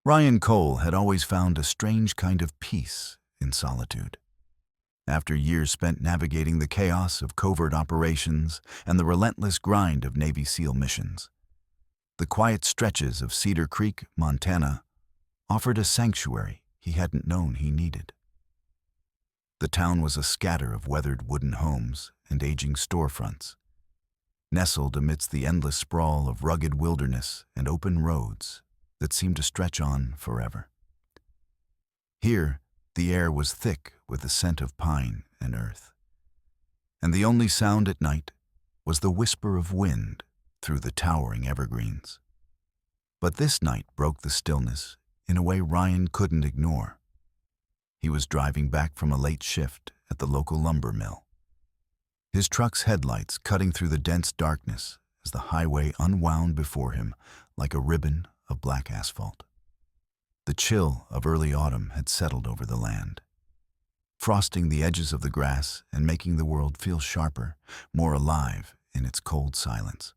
Ryan Cole had always found a strange kind of peace in solitude. After years spent navigating the chaos of covert operations and the relentless grind of Navy SEAL missions, the quiet stretches of Cedar Creek, Montana, offered a sanctuary he hadn't known he needed. The town was a scatter of weathered wooden homes and aging storefronts, nestled amidst the endless sprawl of rugged wilderness and open roads that seemed to stretch on forever. Here, the air was thick with the scent of pine and earth, and the only sound at night was the whisper of wind through the towering evergreens. But this night broke the stillness in a way Ryan couldn't ignore. He was driving back from a late shift at the local lumber mill, his truck's headlights cutting through the dense darkness as the highway unwound before him like a ribbon of black asphalt. The chill of early autumn had settled over the land, frosting the edges of the grass and making the world feel sharper, more alive in its cold silence.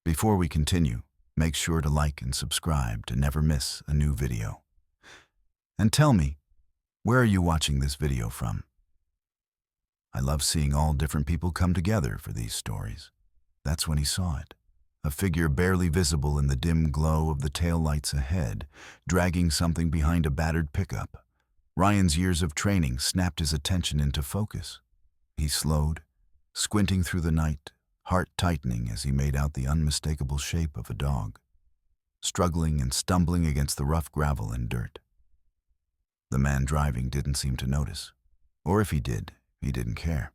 Before we continue, make sure to like and subscribe to never miss a new video. And tell me, where are you watching this video from? I love seeing all different people come together for these stories. That's when he saw it. A figure barely visible in the dim glow of the taillights ahead, dragging something behind a battered pickup. Ryan's years of training snapped his attention into focus. He slowed, squinting through the night, heart tightening as he made out the unmistakable shape of a dog, struggling and stumbling against the rough gravel and dirt. The man driving didn't seem to notice, or if he did, he didn't care.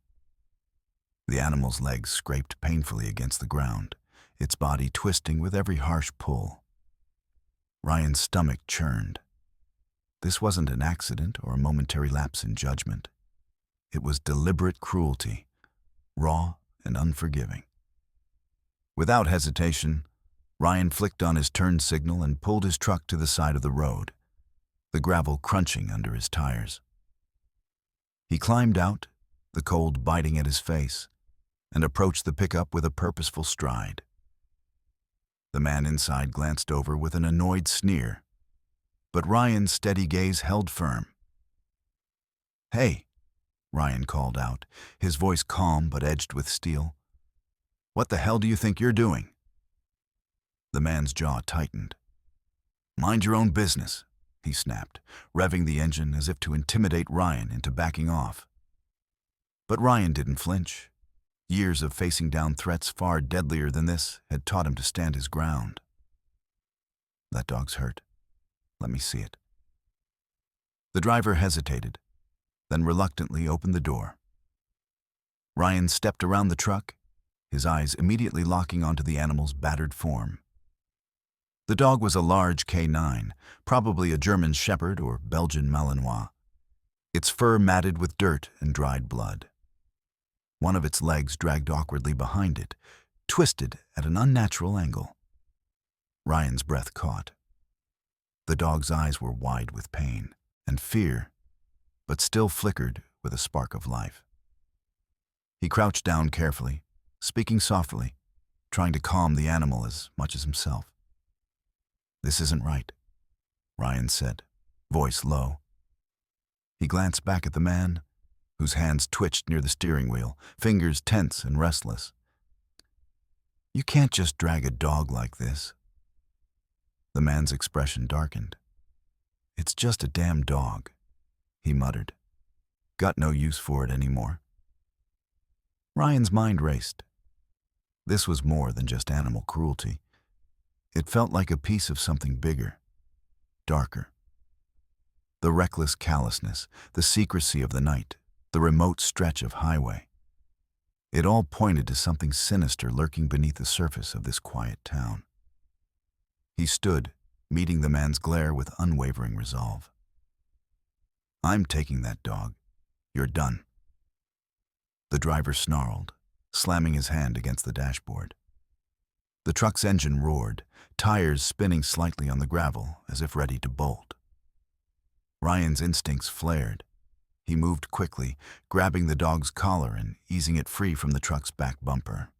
The animal's legs scraped painfully against the ground, its body twisting with every harsh pull. Ryan's stomach churned. This wasn't an accident or a momentary lapse in judgment. It was deliberate cruelty, raw and unforgiving. Without hesitation, Ryan flicked on his turn signal and pulled his truck to the side of the road, the gravel crunching under his tires. He climbed out, the cold biting at his face, and approached the pickup with a purposeful stride. The man inside glanced over with an annoyed sneer, but Ryan's steady gaze held firm. "Hey," Ryan called out, his voice calm but edged with steel. "What the hell do you think you're doing?" The man's jaw tightened. "Mind your own business," he snapped, revving the engine as if to intimidate Ryan into backing off. But Ryan didn't flinch. Years of facing down threats far deadlier than this had taught him to stand his ground. "That dog's hurt. Let me see it." The driver hesitated, then reluctantly opened the door. Ryan stepped around the truck, his eyes immediately locking onto the animal's battered form. The dog was a large K9, probably a German Shepherd or Belgian Malinois, its fur matted with dirt and dried blood. One of its legs dragged awkwardly behind it, twisted at an unnatural angle. Ryan's breath caught. The dog's eyes were wide with pain and fear, but still flickered with a spark of life. He crouched down carefully, speaking softly, trying to calm the animal as much as himself. "This isn't right," Ryan said, voice low. He glanced back at the man, whose hands twitched near the steering wheel, fingers tense and restless. "You can't just drag a dog like this." The man's expression darkened. "It's just a damn dog," he muttered. "Got no use for it anymore." Ryan's mind raced. This was more than just animal cruelty. It felt like a piece of something bigger, darker. The reckless callousness, the secrecy of the night, the remote stretch of highway. It all pointed to something sinister lurking beneath the surface of this quiet town. He stood, meeting the man's glare with unwavering resolve. "I'm taking that dog. You're done." The driver snarled, slamming his hand against the dashboard. The truck's engine roared, tires spinning slightly on the gravel as if ready to bolt. Ryan's instincts flared. He moved quickly, grabbing the dog's collar and easing it free from the truck's back bumper.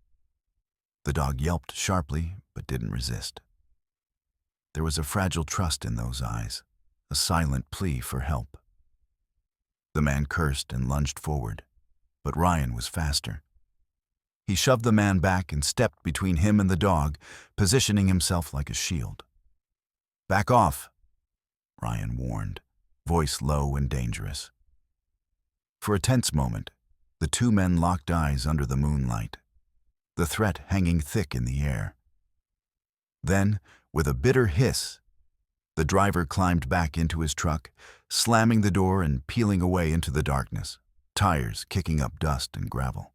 The dog yelped sharply, but didn't resist. There was a fragile trust in those eyes, a silent plea for help. The man cursed and lunged forward, but Ryan was faster. He shoved the man back and stepped between him and the dog, positioning himself like a shield. "Back off," Ryan warned, voice low and dangerous. For a tense moment, the two men locked eyes under the moonlight, the threat hanging thick in the air. Then, with a bitter hiss, the driver climbed back into his truck, slamming the door and peeling away into the darkness, tires kicking up dust and gravel.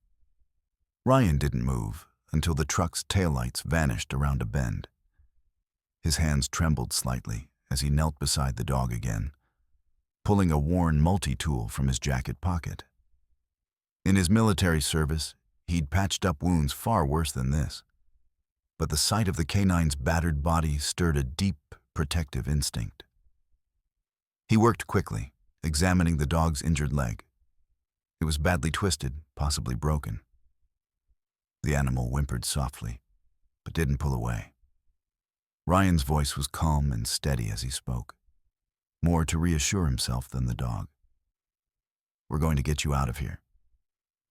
Ryan didn't move until the truck's taillights vanished around a bend. His hands trembled slightly as he knelt beside the dog again, pulling a worn multi-tool from his jacket pocket. In his military service, he'd patched up wounds far worse than this. But the sight of the canine's battered body stirred a deep, protective instinct. He worked quickly, examining the dog's injured leg. It was badly twisted, possibly broken. The animal whimpered softly, but didn't pull away. Ryan's voice was calm and steady as he spoke, more to reassure himself than the dog. "We're going to get you out of here.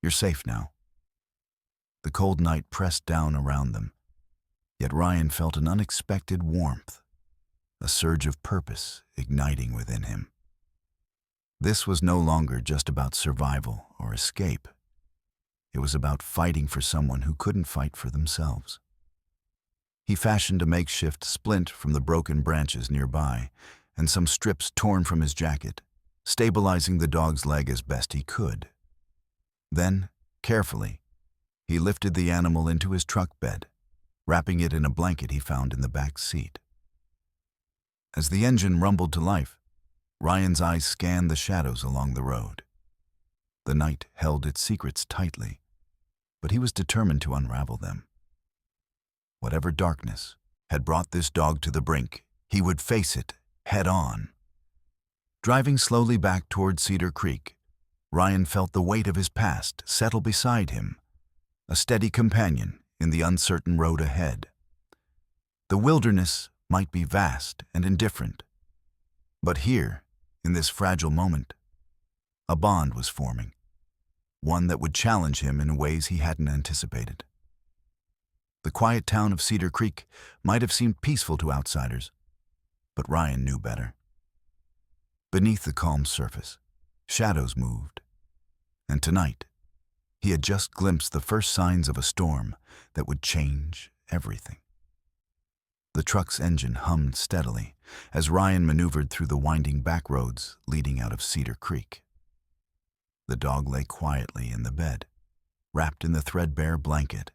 You're safe now." The cold night pressed down around them, yet Ryan felt an unexpected warmth, a surge of purpose igniting within him. This was no longer just about survival or escape. It was about fighting for someone who couldn't fight for themselves. He fashioned a makeshift splint from the broken branches nearby and some strips torn from his jacket, stabilizing the dog's leg as best he could. Then, carefully, he lifted the animal into his truck bed, wrapping it in a blanket he found in the back seat. As the engine rumbled to life, Ryan's eyes scanned the shadows along the road. The night held its secrets tightly, but he was determined to unravel them. Whatever darkness had brought this dog to the brink, he would face it head on. Driving slowly back toward Cedar Creek, Ryan felt the weight of his past settle beside him, a steady companion in the uncertain road ahead. The wilderness might be vast and indifferent, but here, in this fragile moment, a bond was forming, one that would challenge him in ways he hadn't anticipated. The quiet town of Cedar Creek might have seemed peaceful to outsiders, but Ryan knew better. Beneath the calm surface, shadows moved, and tonight, he had just glimpsed the first signs of a storm that would change everything. The truck's engine hummed steadily as Ryan maneuvered through the winding back roads leading out of Cedar Creek. The dog lay quietly in the bed, wrapped in the threadbare blanket,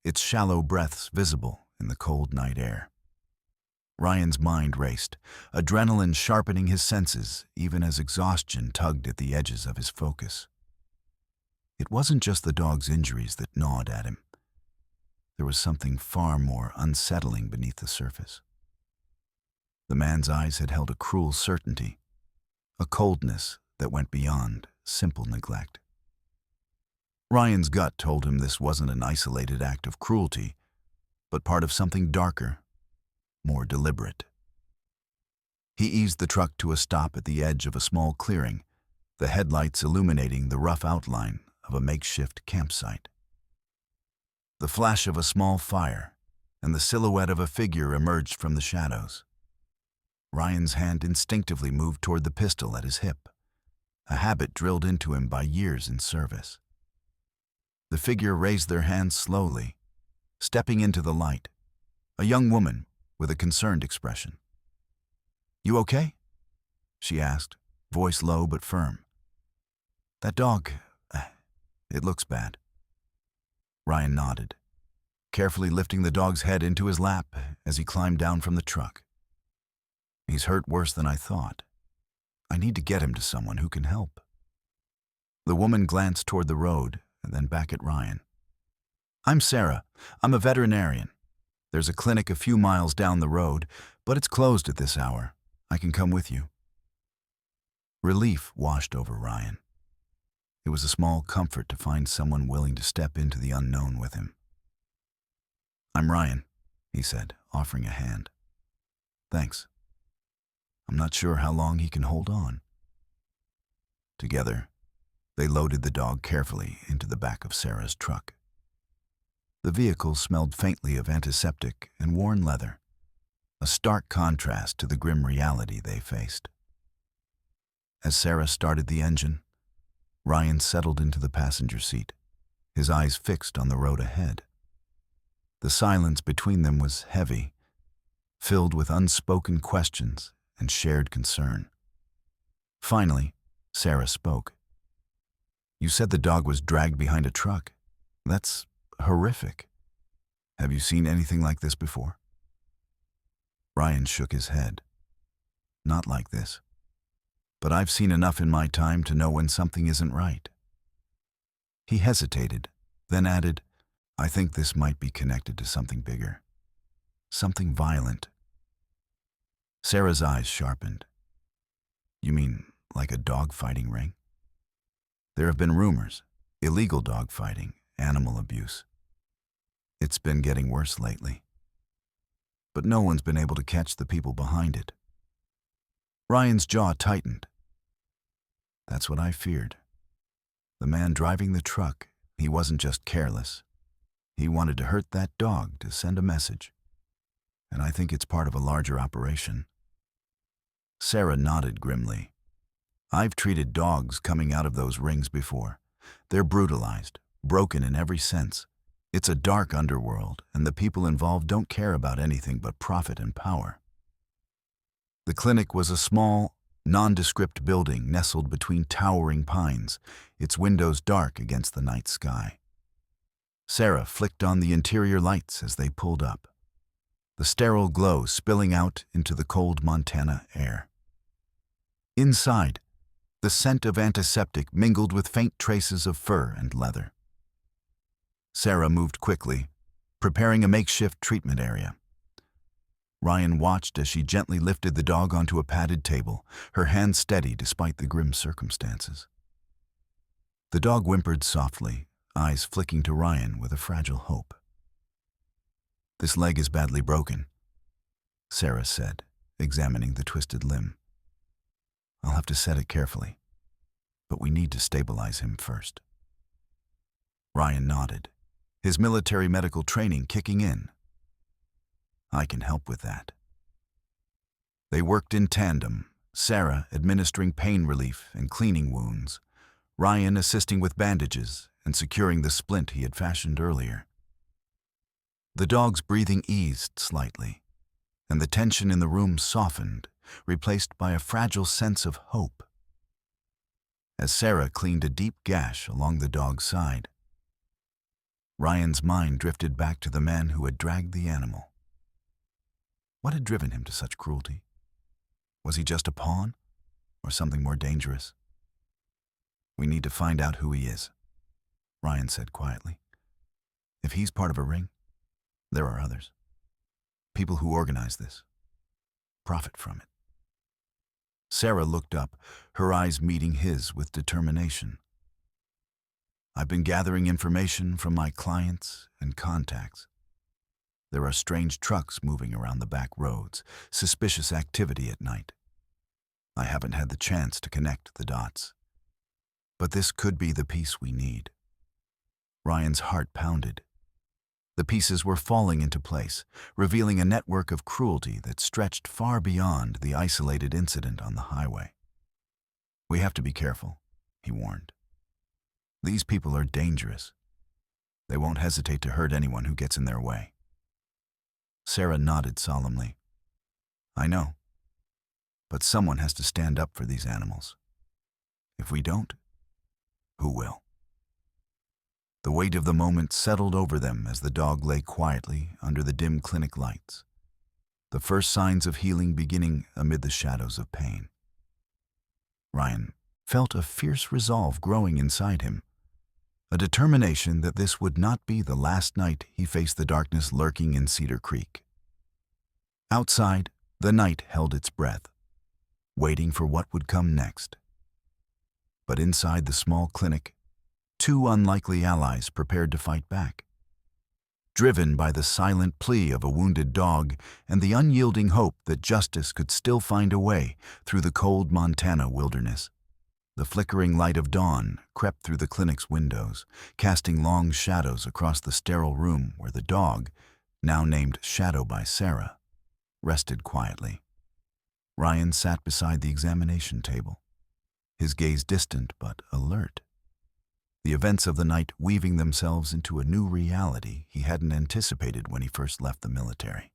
its shallow breaths visible in the cold night air. Ryan's mind raced, adrenaline sharpening his senses even as exhaustion tugged at the edges of his focus. It wasn't just the dog's injuries that gnawed at him. There was something far more unsettling beneath the surface. The man's eyes had held a cruel certainty, a coldness that went beyond simple neglect. Ryan's gut told him this wasn't an isolated act of cruelty, but part of something darker, more deliberate. He eased the truck to a stop at the edge of a small clearing, the headlights illuminating the rough outline of a makeshift campsite. The flash of a small fire and the silhouette of a figure emerged from the shadows. Ryan's hand instinctively moved toward the pistol at his hip, a habit drilled into him by years in service. The figure raised their hands slowly, stepping into the light, a young woman with a concerned expression. "You okay?" she asked, voice low but firm. "That dog, it looks bad." Ryan nodded, carefully lifting the dog's head into his lap as he climbed down from the truck. "He's hurt worse than I thought. I need to get him to someone who can help." The woman glanced toward the road and then back at Ryan. "I'm Sarah. I'm a veterinarian. There's a clinic a few miles down the road, but it's closed at this hour. I can come with you." Relief washed over Ryan. It was a small comfort to find someone willing to step into the unknown with him. "I'm Ryan," he said, offering a hand. Thanks. I'm not sure how long he can hold on. Together, they loaded the dog carefully into the back of Sarah's truck. The vehicle smelled faintly of antiseptic and worn leather, a stark contrast to the grim reality they faced. As Sarah started the engine, Ryan settled into the passenger seat, his eyes fixed on the road ahead. The silence between them was heavy, filled with unspoken questions and shared concern. Finally, Sarah spoke. "You said the dog was dragged behind a truck. That's horrific. Have you seen anything like this before?" Ryan shook his head. "Not like this. But I've seen enough in my time to know when something isn't right." He hesitated, then added, "I think this might be connected to something bigger. Something violent." Sarah's eyes sharpened. "You mean like a dog-fighting ring?" "There have been rumors, illegal dog-fighting, animal abuse. It's been getting worse lately. But no one's been able to catch the people behind it." Ryan's jaw tightened. "That's what I feared. The man driving the truck, he wasn't just careless. He wanted to hurt that dog to send a message. And I think it's part of a larger operation." Sarah nodded grimly. "I've treated dogs coming out of those rings before. They're brutalized, broken in every sense. It's a dark underworld, and the people involved don't care about anything but profit and power." The clinic was a small, nondescript building nestled between towering pines, its windows dark against the night sky. Sarah flicked on the interior lights as they pulled up, the sterile glow spilling out into the cold Montana air. Inside, the scent of antiseptic mingled with faint traces of fur and leather. Sarah moved quickly, preparing a makeshift treatment area. Ryan watched as she gently lifted the dog onto a padded table, her hand steady despite the grim circumstances. The dog whimpered softly, eyes flicking to Ryan with a fragile hope. "This leg is badly broken," Sarah said, examining the twisted limb. "I'll have to set it carefully, but we need to stabilize him first." Ryan nodded, his military medical training kicking in. "I can help with that." They worked in tandem, Sarah administering pain relief and cleaning wounds, Ryan assisting with bandages and securing the splint he had fashioned earlier. The dog's breathing eased slightly, and the tension in the room softened, replaced by a fragile sense of hope. As Sarah cleaned a deep gash along the dog's side, Ryan's mind drifted back to the man who had dragged the animal. What had driven him to such cruelty? Was he just a pawn, or something more dangerous? "We need to find out who he is," Ryan said quietly. "If he's part of a ring, there are others. People who organize this, profit from it." Sarah looked up, her eyes meeting his with determination. "I've been gathering information from my clients and contacts. There are strange trucks moving around the back roads, suspicious activity at night. I haven't had the chance to connect the dots. But this could be the piece we need." Ryan's heart pounded. The pieces were falling into place, revealing a network of cruelty that stretched far beyond the isolated incident on the highway. "We have to be careful," he warned. "These people are dangerous. They won't hesitate to hurt anyone who gets in their way." Sarah nodded solemnly. "I know. But someone has to stand up for these animals. If we don't, who will?" The weight of the moment settled over them as the dog lay quietly under the dim clinic lights, the first signs of healing beginning amid the shadows of pain. Ryan felt a fierce resolve growing inside him, a determination that this would not be the last night he faced the darkness lurking in Cedar Creek. Outside, the night held its breath, waiting for what would come next. But inside the small clinic, two unlikely allies prepared to fight back. driven by the silent plea of a wounded dog and the unyielding hope that justice could still find a way through the cold Montana wilderness. The flickering light of dawn crept through the clinic's windows, casting long shadows across the sterile room where the dog, now named Shadow by Sarah, rested quietly. Ryan sat beside the examination table, his gaze distant but alert. The events of the night weaving themselves into a new reality he hadn't anticipated when he first left the military.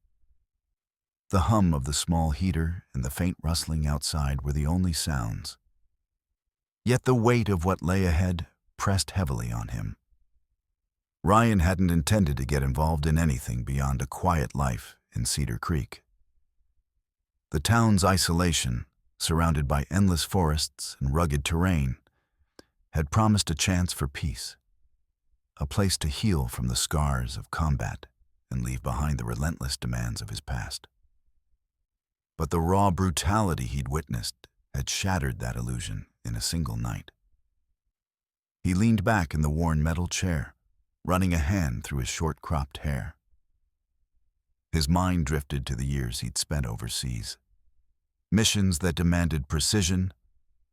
The hum of the small heater and the faint rustling outside were the only sounds. Yet the weight of what lay ahead pressed heavily on him. Ryan hadn't intended to get involved in anything beyond a quiet life in Cedar Creek. The town's isolation, surrounded by endless forests and rugged terrain, had promised a chance for peace, a place to heal from the scars of combat and leave behind the relentless demands of his past. But the raw brutality he'd witnessed had shattered that illusion in a single night. He leaned back in the worn metal chair, running a hand through his short-cropped hair. His mind drifted to the years he'd spent overseas. Missions that demanded precision,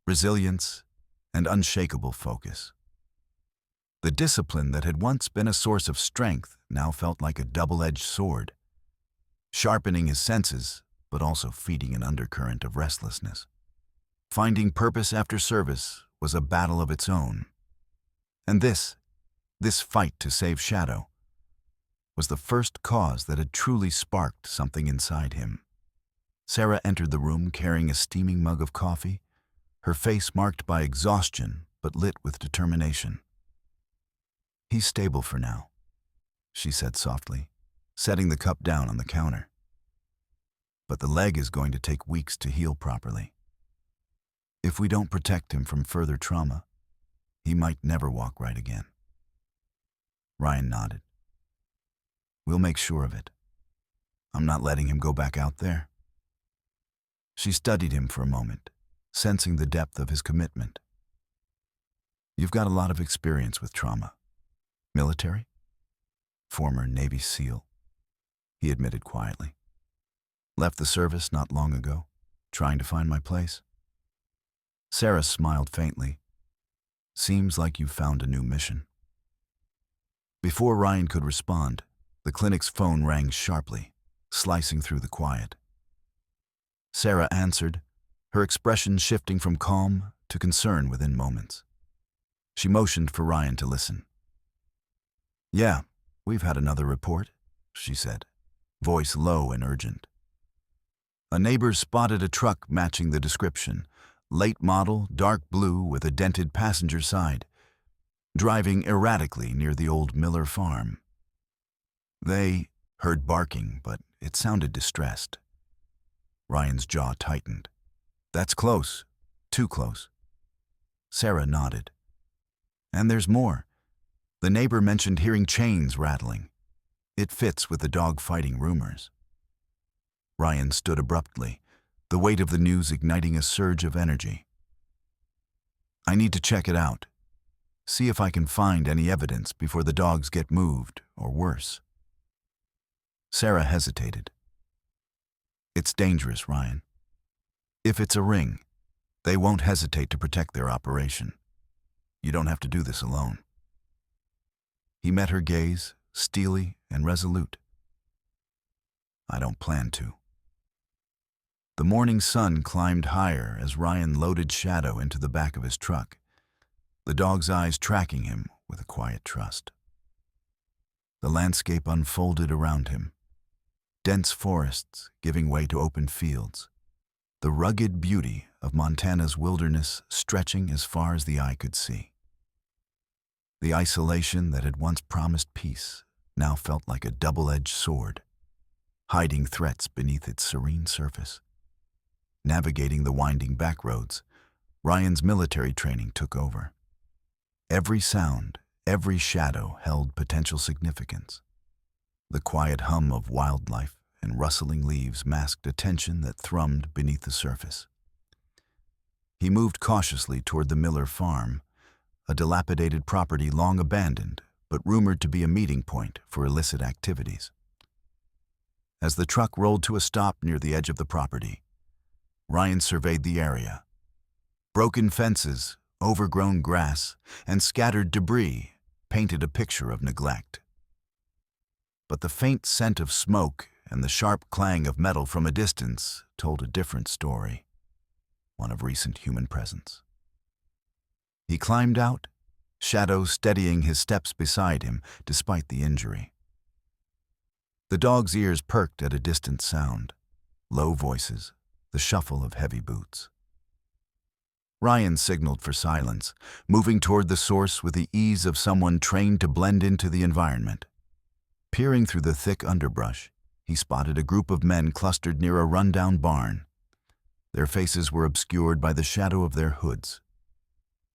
resilience, and unshakable focus. The discipline that had once been a source of strength now felt like a double-edged sword, sharpening his senses but also feeding an undercurrent of restlessness. Finding purpose after service was a battle of its own. And this fight to save Shadow, was the first cause that had truly sparked something inside him. Sarah entered the room carrying a steaming mug of coffee, her face marked by exhaustion but lit with determination. "He's stable for now," she said softly, setting the cup down on the counter. "But the leg is going to take weeks to heal properly. If we don't protect him from further trauma, he might never walk right again." Ryan nodded. "We'll make sure of it. I'm not letting him go back out there." She studied him for a moment, sensing the depth of his commitment. "You've got a lot of experience with trauma. Military? Former Navy SEAL," he admitted quietly. "Left the service not long ago, trying to find my place." Sarah smiled faintly. "Seems like you've found a new mission." Before Ryan could respond, the clinic's phone rang sharply, slicing through the quiet. Sarah answered, her expression shifting from calm to concern within moments. She motioned for Ryan to listen. "Yeah, we've had another report," she said, voice low and urgent. "A neighbor spotted a truck matching the description, late model, dark blue with a dented passenger side, driving erratically near the old Miller farm. They heard barking, but it sounded distressed." Ryan's jaw tightened. "That's close. Too close." Sarah nodded. "And there's more. The neighbor mentioned hearing chains rattling. It fits with the dog-fighting rumors." Ryan stood abruptly, the weight of the news igniting a surge of energy. "I need to check it out. See if I can find any evidence before the dogs get moved, or worse." Sarah hesitated. "It's dangerous, Ryan. If it's a ring, they won't hesitate to protect their operation. You don't have to do this alone." He met her gaze, steely and resolute. "I don't plan to." The morning sun climbed higher as Ryan loaded Shadow into the back of his truck, the dog's eyes tracking him with a quiet trust. The landscape unfolded around him, dense forests giving way to open fields, the rugged beauty of Montana's wilderness stretching as far as the eye could see. The isolation that had once promised peace now felt like a double-edged sword, hiding threats beneath its serene surface. Navigating the winding back roads, Ryan's military training took over. Every sound, every shadow held potential significance. The quiet hum of wildlife and rustling leaves masked a tension that thrummed beneath the surface. He moved cautiously toward the Miller farm, a dilapidated property long abandoned but rumored to be a meeting point for illicit activities. As the truck rolled to a stop near the edge of the property, Ryan surveyed the area. Broken fences, overgrown grass, and scattered debris painted a picture of neglect. But the faint scent of smoke and the sharp clang of metal from a distance told a different story, one of recent human presence. He climbed out, Shadow steadying his steps beside him despite the injury. The dog's ears perked at a distant sound, low voices, the shuffle of heavy boots. Ryan signaled for silence, moving toward the source with the ease of someone trained to blend into the environment. Peering through the thick underbrush, he spotted a group of men clustered near a rundown barn. Their faces were obscured by the shadow of their hoods,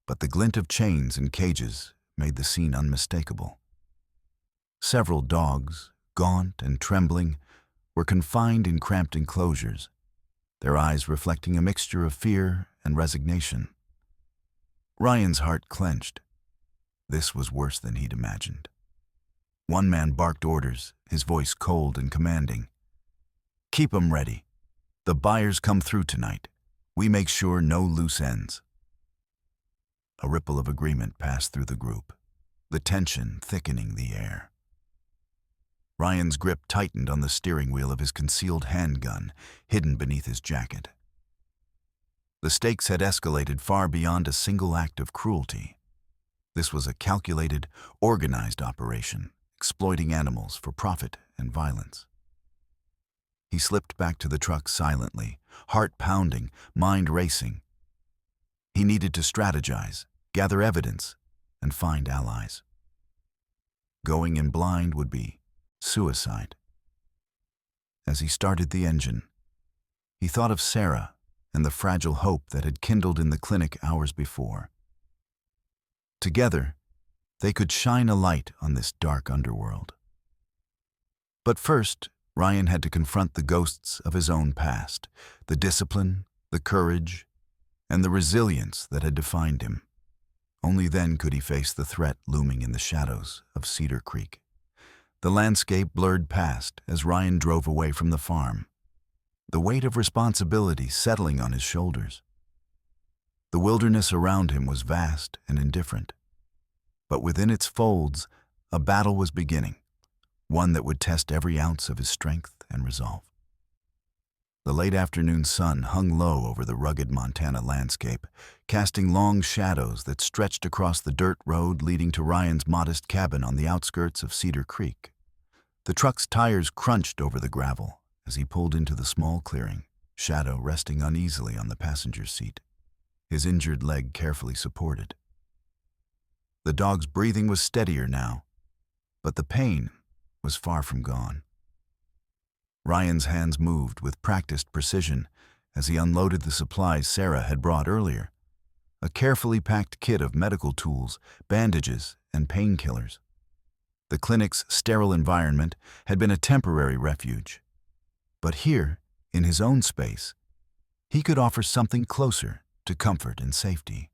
but the glint of chains and cages made the scene unmistakable. Several dogs, gaunt and trembling, were confined in cramped enclosures, their eyes reflecting a mixture of fear and resignation. Ryan's heart clenched. This was worse than he'd imagined. One man barked orders, his voice cold and commanding. "Keep 'em ready. The buyers come through tonight. We make sure no loose ends." A ripple of agreement passed through the group, the tension thickening the air. Ryan's grip tightened on the steering wheel of his concealed handgun, hidden beneath his jacket. The stakes had escalated far beyond a single act of cruelty. This was a calculated, organized operation, exploiting animals for profit and violence. He slipped back to the truck silently, heart pounding, mind racing. He needed to strategize, gather evidence, and find allies. Going in blind would be suicide. As he started the engine, he thought of Sarah and the fragile hope that had kindled in the clinic hours before. Together, they could shine a light on this dark underworld. But first, Ryan had to confront the ghosts of his own past, the discipline, the courage, and the resilience that had defined him. Only then could he face the threat looming in the shadows of Cedar Creek. The landscape blurred past as Ryan drove away from the farm, the weight of responsibility settling on his shoulders. The wilderness around him was vast and indifferent, but within its folds, a battle was beginning, one that would test every ounce of his strength and resolve. The late afternoon sun hung low over the rugged Montana landscape, casting long shadows that stretched across the dirt road leading to Ryan's modest cabin on the outskirts of Cedar Creek. The truck's tires crunched over the gravel as he pulled into the small clearing, Shadow resting uneasily on the passenger seat, his injured leg carefully supported. The dog's breathing was steadier now, but the pain was far from gone. Ryan's hands moved with practiced precision as he unloaded the supplies Sarah had brought earlier, a carefully packed kit of medical tools, bandages, and painkillers. The clinic's sterile environment had been a temporary refuge, but here, in his own space, he could offer something closer to comfort and safety.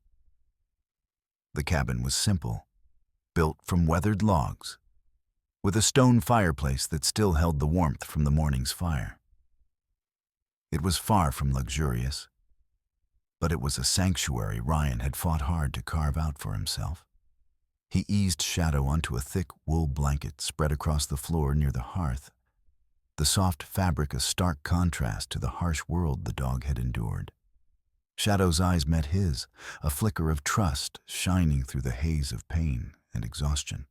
The cabin was simple, built from weathered logs, with a stone fireplace that still held the warmth from the morning's fire. It was far from luxurious, but it was a sanctuary Ryan had fought hard to carve out for himself. He eased Shadow onto a thick wool blanket spread across the floor near the hearth, the soft fabric a stark contrast to the harsh world the dog had endured. Shadow's eyes met his, a flicker of trust shining through the haze of pain and exhaustion.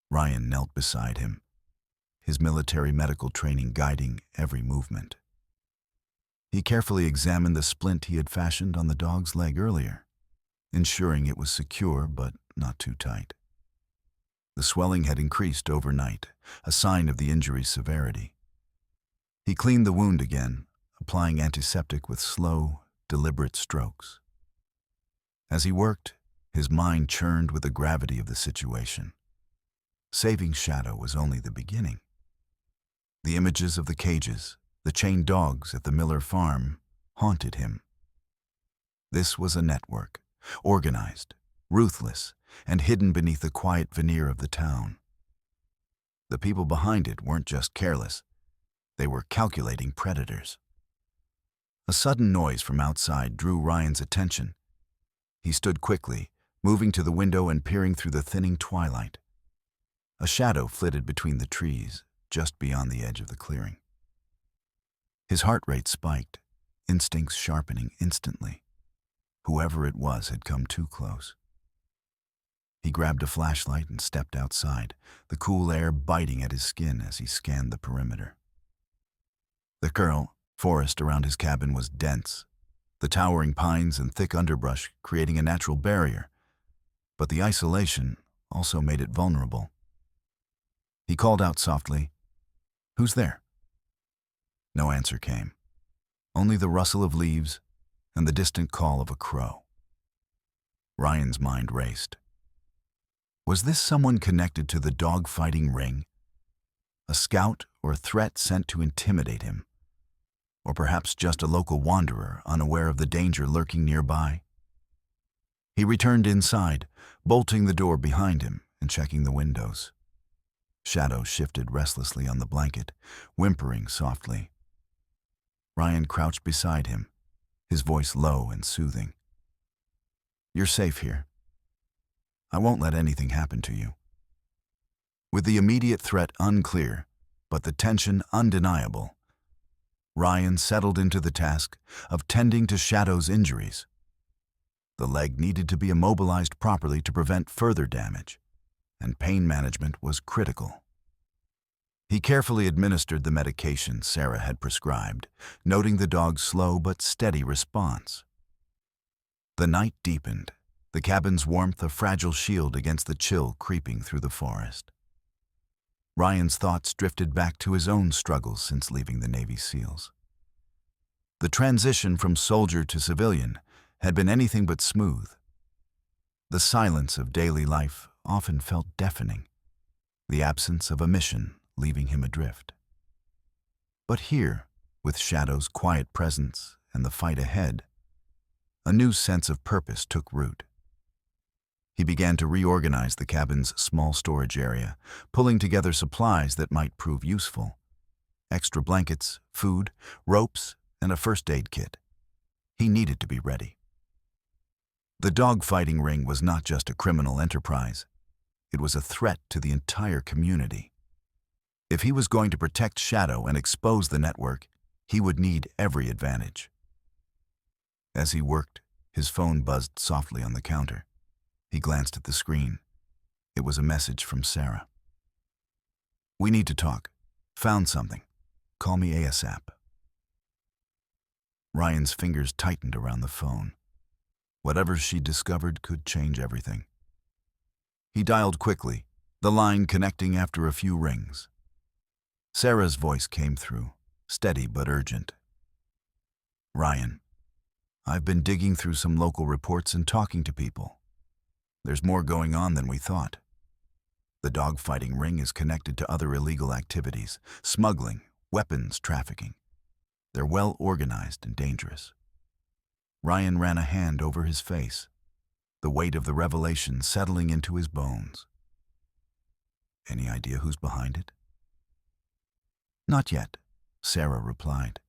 Ryan knelt beside him, his military medical training guiding every movement. He carefully examined the splint he had fashioned on the dog's leg earlier, ensuring it was secure but not too tight. The swelling had increased overnight, a sign of the injury's severity. He cleaned the wound again, applying antiseptic with slow, deliberate strokes. As he worked, his mind churned with the gravity of the situation. Saving Shadow was only the beginning. The images of the cages, the chained dogs at the Miller farm, haunted him. This was a network, organized, ruthless, and hidden beneath the quiet veneer of the town. The people behind it weren't just careless, they were calculating predators. A sudden noise from outside drew Ryan's attention. He stood quickly, moving to the window and peering through the thinning twilight. A shadow flitted between the trees, just beyond the edge of the clearing. His heart rate spiked, instincts sharpening instantly. Whoever it was had come too close. He grabbed a flashlight and stepped outside, the cool air biting at his skin as he scanned the perimeter. The forest around his cabin was dense, the towering pines and thick underbrush creating a natural barrier, but the isolation also made it vulnerable. He called out softly, "Who's there?" No answer came, only the rustle of leaves and the distant call of a crow. Ryan's mind raced. Was this someone connected to the dog-fighting ring? A scout or a threat sent to intimidate him? Or perhaps just a local wanderer unaware of the danger lurking nearby? He returned inside, bolting the door behind him and checking the windows. Shadows shifted restlessly on the blanket, whimpering softly. Ryan crouched beside him, his voice low and soothing. "You're safe here. I won't let anything happen to you." With the immediate threat unclear, but the tension undeniable, Ryan settled into the task of tending to Shadow's injuries. The leg needed to be immobilized properly to prevent further damage, and pain management was critical. He carefully administered the medication Sarah had prescribed, noting the dog's slow but steady response. The night deepened, the cabin's warmth a fragile shield against the chill creeping through the forest. Ryan's thoughts drifted back to his own struggles since leaving the Navy SEALs. The transition from soldier to civilian had been anything but smooth. The silence of daily life often felt deafening, the absence of a mission leaving him adrift. But here, with Shadow's quiet presence and the fight ahead, a new sense of purpose took root. He began to reorganize the cabin's small storage area, pulling together supplies that might prove useful. Extra blankets, food, ropes, and a first aid kit. He needed to be ready. The dogfighting ring was not just a criminal enterprise. It was a threat to the entire community. If he was going to protect Shadow and expose the network, he would need every advantage. As he worked, his phone buzzed softly on the counter. He glanced at the screen. It was a message from Sarah. "We need to talk. Found something. Call me ASAP." Ryan's fingers tightened around the phone. Whatever she discovered could change everything. He dialed quickly, the line connecting after a few rings. Sarah's voice came through, steady but urgent. "Ryan, I've been digging through some local reports and talking to people. There's more going on than we thought. The dogfighting ring is connected to other illegal activities, smuggling, weapons trafficking. They're well organized and dangerous." Ryan ran a hand over his face, the weight of the revelation settling into his bones. "Any idea who's behind it?" "Not yet," Sarah replied.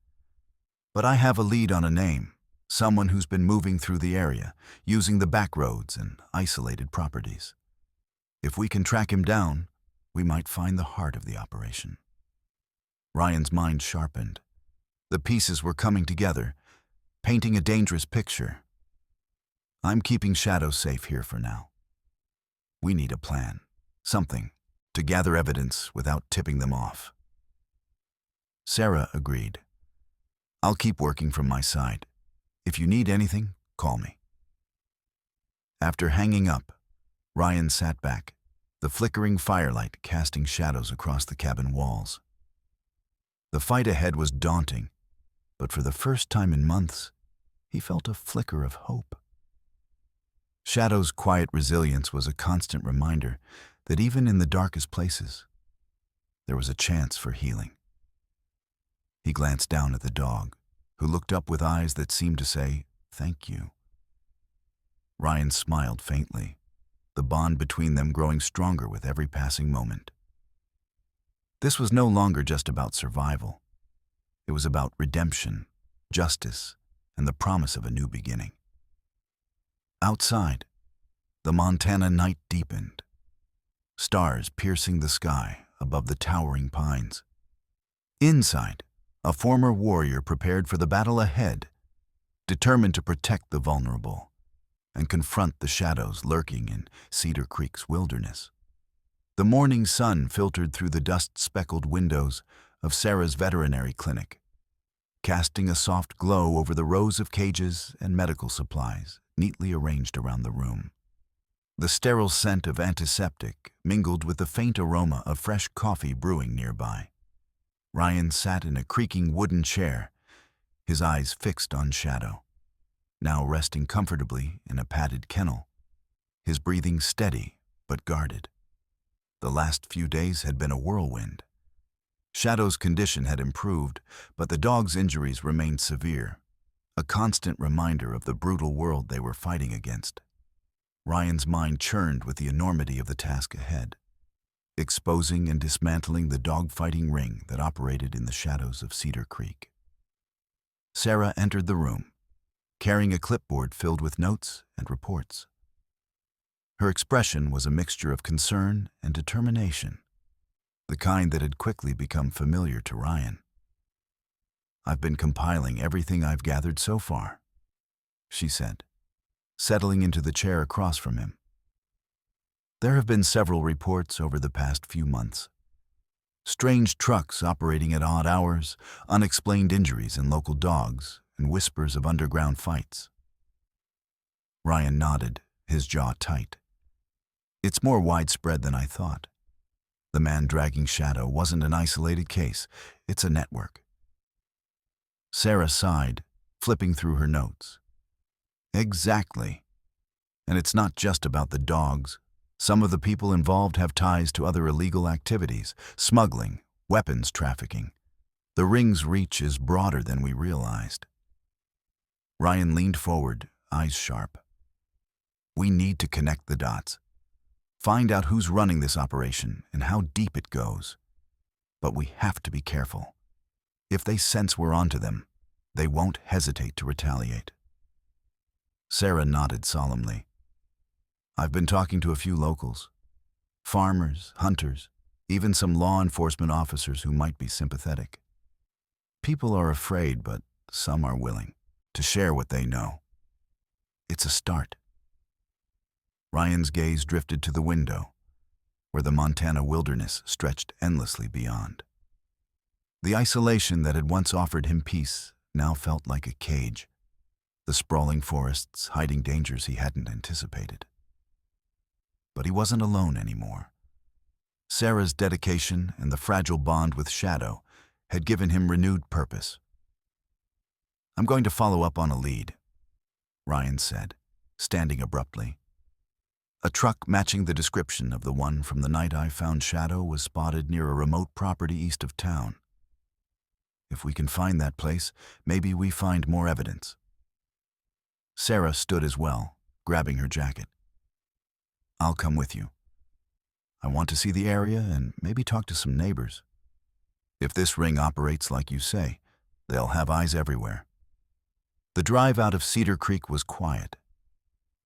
"But I have a lead on a name. Someone who's been moving through the area, using the back roads and isolated properties. If we can track him down, we might find the heart of the operation." Ryan's mind sharpened. The pieces were coming together, painting a dangerous picture. "I'm keeping Shadow safe here for now. We need a plan, something, to gather evidence without tipping them off." Sarah agreed. "I'll keep working from my side. If you need anything, call me." After hanging up, Ryan sat back, the flickering firelight casting shadows across the cabin walls. The fight ahead was daunting, but for the first time in months, he felt a flicker of hope. Shadow's quiet resilience was a constant reminder that even in the darkest places, there was a chance for healing. He glanced down at the dog, who looked up with eyes that seemed to say, "Thank you." Ryan smiled faintly, the bond between them growing stronger with every passing moment. This was no longer just about survival. It was about redemption, justice, and the promise of a new beginning. Outside, the Montana night deepened, stars piercing the sky above the towering pines. Inside, a former warrior prepared for the battle ahead, determined to protect the vulnerable and confront the shadows lurking in Cedar Creek's wilderness. The morning sun filtered through the dust-speckled windows of Sarah's veterinary clinic, casting a soft glow over the rows of cages and medical supplies neatly arranged around the room. The sterile scent of antiseptic mingled with the faint aroma of fresh coffee brewing nearby. Ryan sat in a creaking wooden chair, his eyes fixed on Shadow, now resting comfortably in a padded kennel, his breathing steady but guarded. The last few days had been a whirlwind. Shadow's condition had improved, but the dog's injuries remained severe, a constant reminder of the brutal world they were fighting against. Ryan's mind churned with the enormity of the task ahead, exposing and dismantling the dog-fighting ring that operated in the shadows of Cedar Creek. Sarah entered the room, carrying a clipboard filled with notes and reports. Her expression was a mixture of concern and determination, the kind that had quickly become familiar to Ryan. "I've been compiling everything I've gathered so far," she said, settling into the chair across from him. "There have been several reports over the past few months. Strange trucks operating at odd hours, unexplained injuries in local dogs, and whispers of underground fights." Ryan nodded, his jaw tight. "It's more widespread than I thought. The man dragging Shadow wasn't an isolated case, it's a network." Sarah sighed, flipping through her notes. "Exactly. And it's not just about the dogs. Some of the people involved have ties to other illegal activities, smuggling, weapons trafficking. The ring's reach is broader than we realized." Ryan leaned forward, eyes sharp. "We need to connect the dots. Find out who's running this operation and how deep it goes. But we have to be careful. If they sense we're onto them, they won't hesitate to retaliate." Sarah nodded solemnly. "I've been talking to a few locals. Farmers, hunters, even some law enforcement officers who might be sympathetic. People are afraid, but some are willing to share what they know. It's a start." Ryan's gaze drifted to the window, where the Montana wilderness stretched endlessly beyond. The isolation that had once offered him peace now felt like a cage, the sprawling forests hiding dangers he hadn't anticipated. But he wasn't alone anymore. Sarah's dedication and the fragile bond with Shadow had given him renewed purpose. "I'm going to follow up on a lead," Ryan said, standing abruptly. "A truck matching the description of the one from the night I found Shadow was spotted near a remote property east of town. If we can find that place, maybe we find more evidence." Sarah stood as well, grabbing her jacket. "I'll come with you. I want to see the area and maybe talk to some neighbors. If this ring operates like you say, they'll have eyes everywhere." The drive out of Cedar Creek was quiet,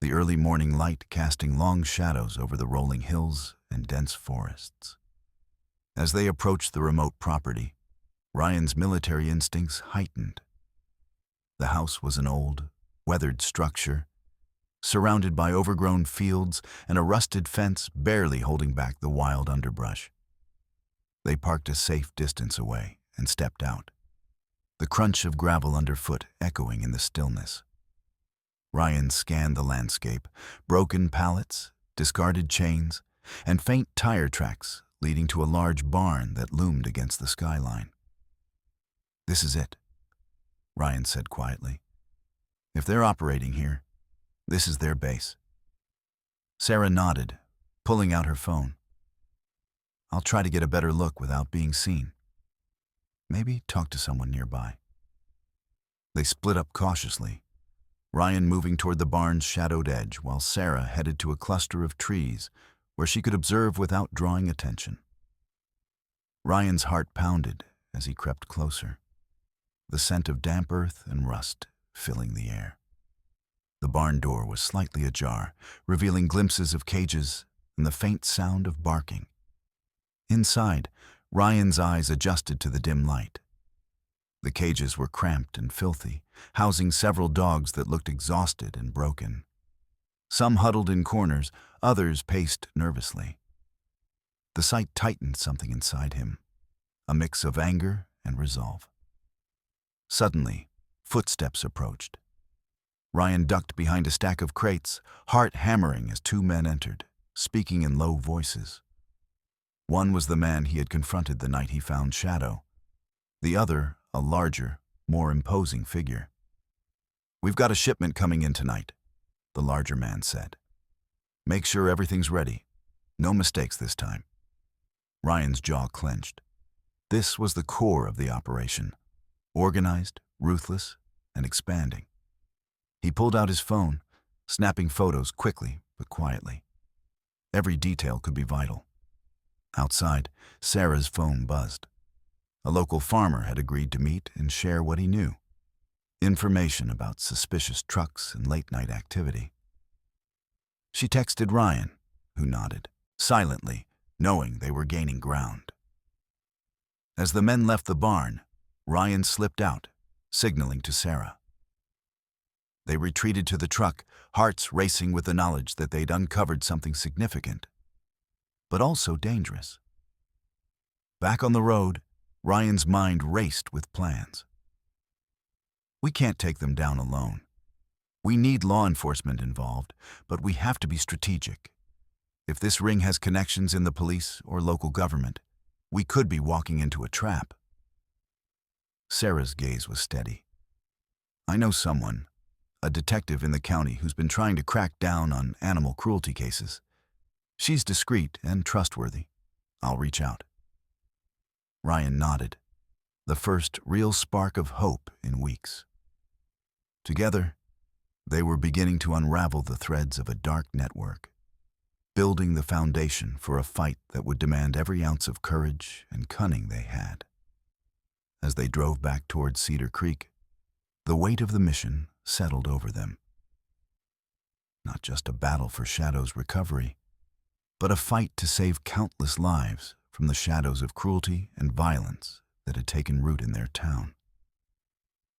the early morning light casting long shadows over the rolling hills and dense forests. As they approached the remote property, Ryan's military instincts heightened. The house was an old, weathered structure, surrounded by overgrown fields and a rusted fence barely holding back the wild underbrush. They parked a safe distance away and stepped out, the crunch of gravel underfoot echoing in the stillness. Ryan scanned the landscape, broken pallets, discarded chains, and faint tire tracks leading to a large barn that loomed against the skyline. "This is it," Ryan said quietly. "If they're operating here, this is their base." Sarah nodded, pulling out her phone. "I'll try to get a better look without being seen. Maybe talk to someone nearby." They split up cautiously, Ryan moving toward the barn's shadowed edge while Sarah headed to a cluster of trees where she could observe without drawing attention. Ryan's heart pounded as he crept closer, the scent of damp earth and rust filling the air. The barn door was slightly ajar, revealing glimpses of cages and the faint sound of barking. Inside, Ryan's eyes adjusted to the dim light. The cages were cramped and filthy, housing several dogs that looked exhausted and broken. Some huddled in corners, others paced nervously. The sight tightened something inside him, a mix of anger and resolve. Suddenly, footsteps approached. Ryan ducked behind a stack of crates, heart hammering as two men entered, speaking in low voices. One was the man he had confronted the night he found Shadow. The other, a larger, more imposing figure. "We've got a shipment coming in tonight," the larger man said. "Make sure everything's ready. No mistakes this time." Ryan's jaw clenched. This was the core of the operation. Organized, ruthless, and expanding. He pulled out his phone, snapping photos quickly but quietly. Every detail could be vital. Outside, Sarah's phone buzzed. A local farmer had agreed to meet and share what he knew. Information about suspicious trucks and late-night activity. She texted Ryan, who nodded, silently, knowing they were gaining ground. As the men left the barn, Ryan slipped out, signaling to Sarah. They retreated to the truck, hearts racing with the knowledge that they'd uncovered something significant, but also dangerous. Back on the road, Ryan's mind raced with plans. "We can't take them down alone. We need law enforcement involved, but we have to be strategic. If this ring has connections in the police or local government, we could be walking into a trap." Sarah's gaze was steady. "I know someone, a detective in the county who's been trying to crack down on animal cruelty cases. She's discreet and trustworthy. I'll reach out." Ryan nodded, the first real spark of hope in weeks. Together, they were beginning to unravel the threads of a dark network, building the foundation for a fight that would demand every ounce of courage and cunning they had. As they drove back toward Cedar Creek, the weight of the mission settled over them. Not just a battle for Shadow's recovery, but a fight to save countless lives from the shadows of cruelty and violence that had taken root in their town.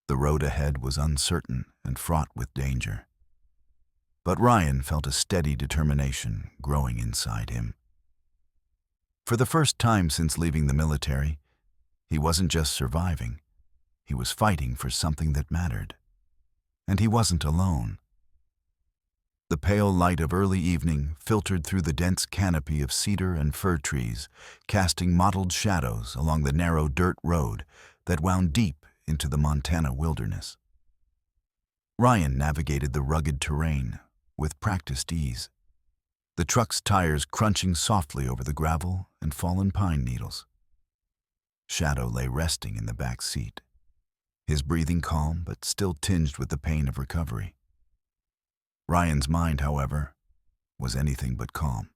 The road ahead was uncertain and fraught with danger. But Ryan felt a steady determination growing inside him. For the first time since leaving the military, he wasn't just surviving, he was fighting for something that mattered. And he wasn't alone. The pale light of early evening filtered through the dense canopy of cedar and fir trees, casting mottled shadows along the narrow dirt road that wound deep into the Montana wilderness. Ryan navigated the rugged terrain with practiced ease, the truck's tires crunching softly over the gravel and fallen pine needles. Shadow lay resting in the back seat, his breathing calm but still tinged with the pain of recovery. Ryan's mind, however, was anything but calm.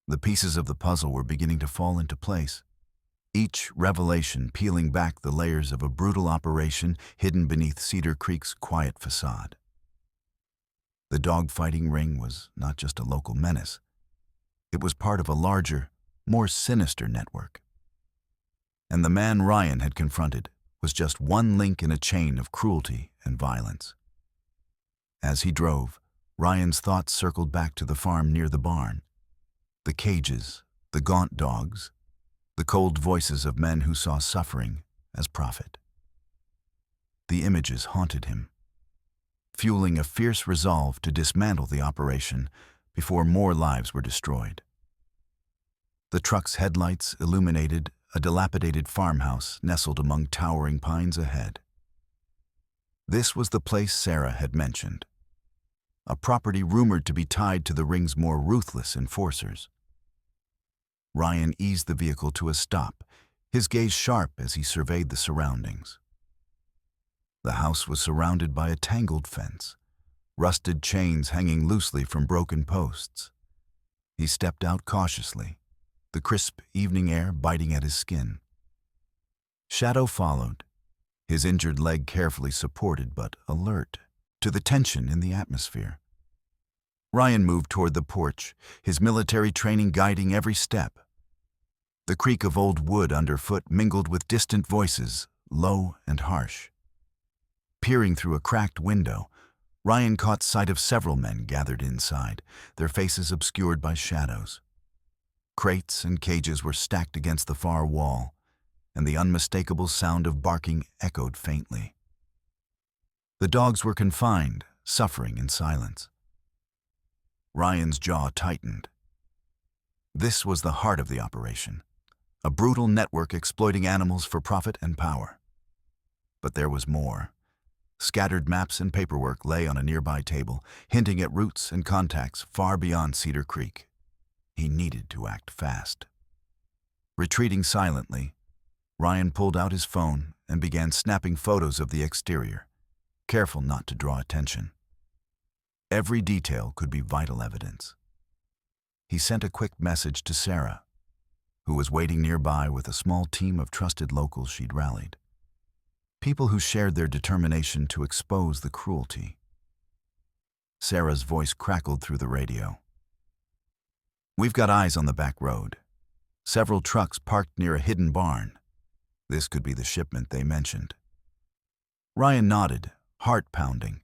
The pieces of the puzzle were beginning to fall into place, each revelation peeling back the layers of a brutal operation hidden beneath Cedar Creek's quiet facade. The dogfighting ring was not just a local menace. It was part of a larger, more sinister network. And the man Ryan had confronted was just one link in a chain of cruelty and violence. As he drove, Ryan's thoughts circled back to the farm near the barn. The cages, the gaunt dogs, the cold voices of men who saw suffering as profit. The images haunted him, fueling a fierce resolve to dismantle the operation before more lives were destroyed. The truck's headlights illuminated a dilapidated farmhouse nestled among towering pines ahead. This was the place Sarah had mentioned, a property rumored to be tied to the ring's more ruthless enforcers. Ryan eased the vehicle to a stop, his gaze sharp as he surveyed the surroundings. The house was surrounded by a tangled fence, rusted chains hanging loosely from broken posts. He stepped out cautiously, the crisp evening air biting at his skin. Shadow followed, his injured leg carefully supported but alert to the tension in the atmosphere. Ryan moved toward the porch, his military training guiding every step. The creak of old wood underfoot mingled with distant voices, low and harsh. Peering through a cracked window, Ryan caught sight of several men gathered inside, their faces obscured by shadows. Crates and cages were stacked against the far wall, and the unmistakable sound of barking echoed faintly. The dogs were confined, suffering in silence. Ryan's jaw tightened. This was the heart of the operation, a brutal network exploiting animals for profit and power. But there was more. Scattered maps and paperwork lay on a nearby table, hinting at routes and contacts far beyond Cedar Creek. He needed to act fast. Retreating silently, Ryan pulled out his phone and began snapping photos of the exterior, careful not to draw attention. Every detail could be vital evidence. He sent a quick message to Sarah, who was waiting nearby with a small team of trusted locals she'd rallied. People who shared their determination to expose the cruelty. Sarah's voice crackled through the radio. "We've got eyes on the back road. Several trucks parked near a hidden barn. This could be the shipment they mentioned." Ryan nodded, heart pounding.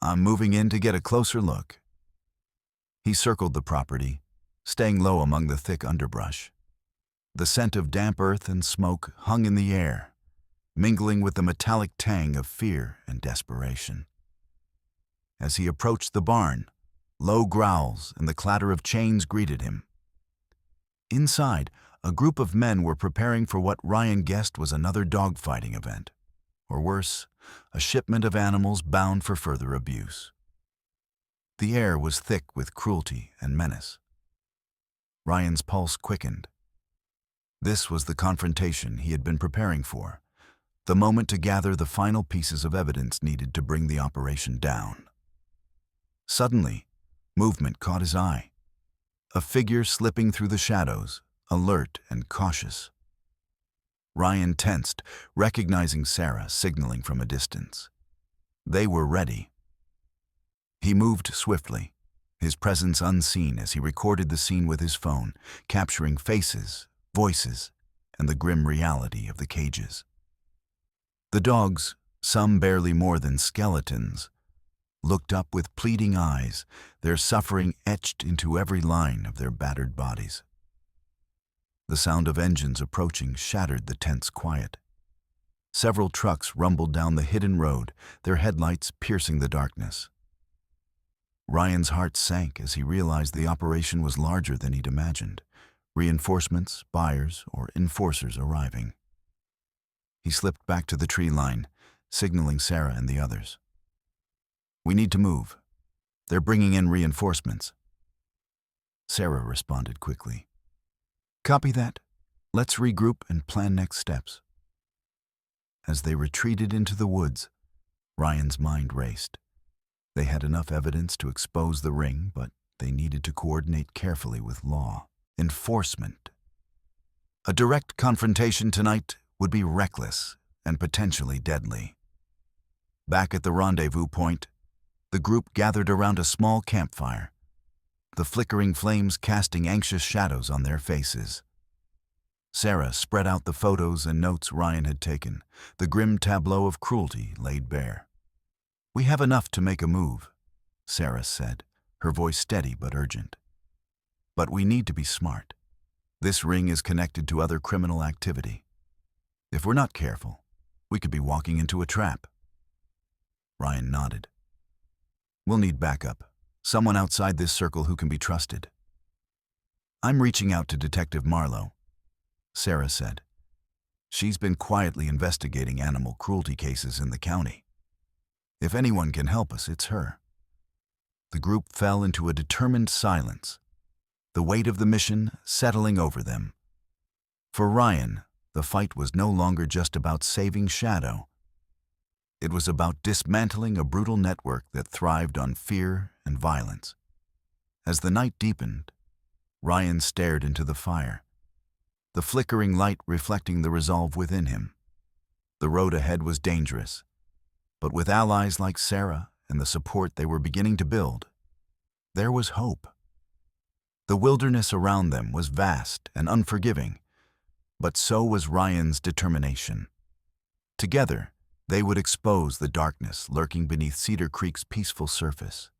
"I'm moving in to get a closer look." He circled the property, staying low among the thick underbrush. The scent of damp earth and smoke hung in the air, mingling with the metallic tang of fear and desperation. As he approached the barn, low growls and the clatter of chains greeted him. Inside, a group of men were preparing for what Ryan guessed was another dogfighting event, or worse, a shipment of animals bound for further abuse. The air was thick with cruelty and menace. Ryan's pulse quickened. This was the confrontation he had been preparing for, the moment to gather the final pieces of evidence needed to bring the operation down. Suddenly, movement caught his eye. A figure slipping through the shadows, alert and cautious. Ryan tensed, recognizing Sarah signaling from a distance. They were ready. He moved swiftly, his presence unseen as he recorded the scene with his phone, capturing faces, voices, and the grim reality of the cages. The dogs, some barely more than skeletons, looked up with pleading eyes, their suffering etched into every line of their battered bodies. The sound of engines approaching shattered the tense quiet. Several trucks rumbled down the hidden road, their headlights piercing the darkness. Ryan's heart sank as he realized the operation was larger than he'd imagined, reinforcements, buyers, or enforcers arriving. He slipped back to the tree line, signaling Sarah and the others. "We need to move. They're bringing in reinforcements." Sarah responded quickly. "Copy that. Let's regroup and plan next steps." As they retreated into the woods, Ryan's mind raced. They had enough evidence to expose the ring, but they needed to coordinate carefully with law enforcement. A direct confrontation tonight would be reckless and potentially deadly. Back at the rendezvous point, the group gathered around a small campfire, the flickering flames casting anxious shadows on their faces. Sarah spread out the photos and notes Ryan had taken, the grim tableau of cruelty laid bare. "We have enough to make a move," Sarah said, her voice steady but urgent. "But we need to be smart. This ring is connected to other criminal activity. If we're not careful, we could be walking into a trap." Ryan nodded. "We'll need backup, someone outside this circle who can be trusted." "I'm reaching out to Detective Marlowe," Sarah said. "She's been quietly investigating animal cruelty cases in the county. If anyone can help us, it's her." The group fell into a determined silence, the weight of the mission settling over them. For Ryan, the fight was no longer just about saving Shadow. It was about dismantling a brutal network that thrived on fear and violence. As the night deepened, Ryan stared into the fire, the flickering light reflecting the resolve within him. The road ahead was dangerous, but with allies like Sarah and the support they were beginning to build, there was hope. The wilderness around them was vast and unforgiving, but so was Ryan's determination. Together, they would expose the darkness lurking beneath Cedar Creek's peaceful surface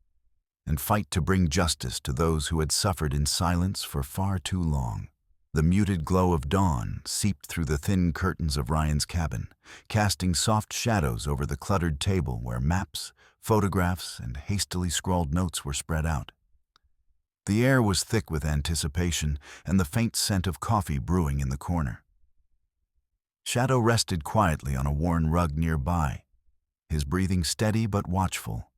and fight to bring justice to those who had suffered in silence for far too long. The muted glow of dawn seeped through the thin curtains of Ryan's cabin, casting soft shadows over the cluttered table where maps, photographs, and hastily scrawled notes were spread out. The air was thick with anticipation and the faint scent of coffee brewing in the corner. Shadow rested quietly on a worn rug nearby, his breathing steady but watchful,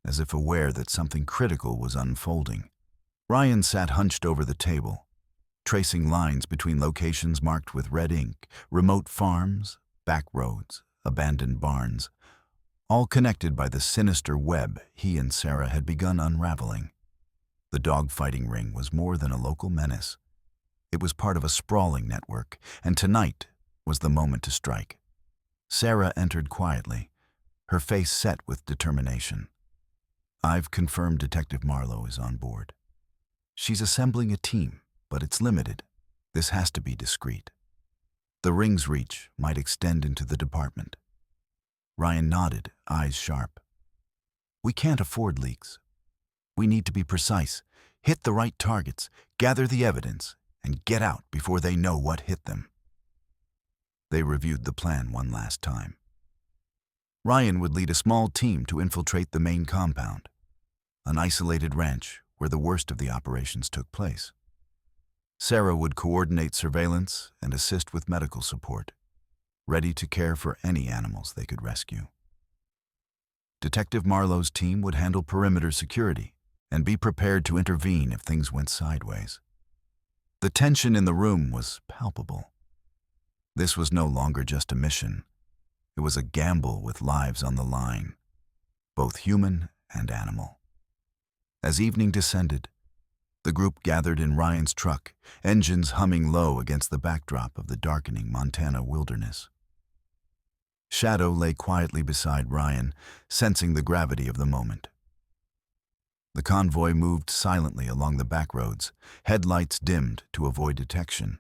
as if aware that something critical was unfolding. Ryan sat hunched over the table, tracing lines between locations marked with red ink, remote farms, back roads, abandoned barns, all connected by the sinister web he and Sarah had begun unraveling. The dogfighting ring was more than a local menace. It was part of a sprawling network, and tonight was the moment to strike. Sarah entered quietly, her face set with determination. "I've confirmed Detective Marlowe is on board. She's assembling a team, but it's limited. This has to be discreet. The ring's reach might extend into the department." Ryan nodded, eyes sharp. "We can't afford leaks. We need to be precise, hit the right targets, gather the evidence, and get out before they know what hit them." They reviewed the plan one last time. Ryan would lead a small team to infiltrate the main compound, an isolated ranch where the worst of the operations took place. Sarah would coordinate surveillance and assist with medical support, ready to care for any animals they could rescue. Detective Marlowe's team would handle perimeter security and be prepared to intervene if things went sideways. The tension in the room was palpable. This was no longer just a mission. It was a gamble with lives on the line, both human and animal. As evening descended, the group gathered in Ryan's truck, engines humming low against the backdrop of the darkening Montana wilderness. Shadow lay quietly beside Ryan, sensing the gravity of the moment. The convoy moved silently along the back roads, headlights dimmed to avoid detection.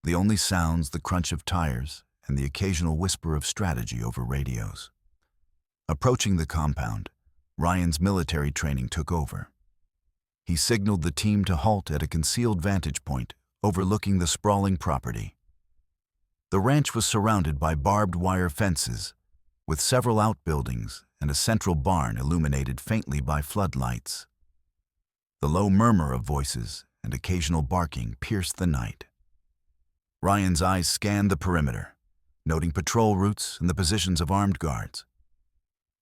The only sounds the crunch of tires and the occasional whisper of strategy over radios. Approaching the compound, Ryan's military training took over. He signaled the team to halt at a concealed vantage point overlooking the sprawling property. The ranch was surrounded by barbed wire fences, with several outbuildings and a central barn illuminated faintly by floodlights. The low murmur of voices and occasional barking pierced the night. Ryan's eyes scanned the perimeter, noting patrol routes and the positions of armed guards.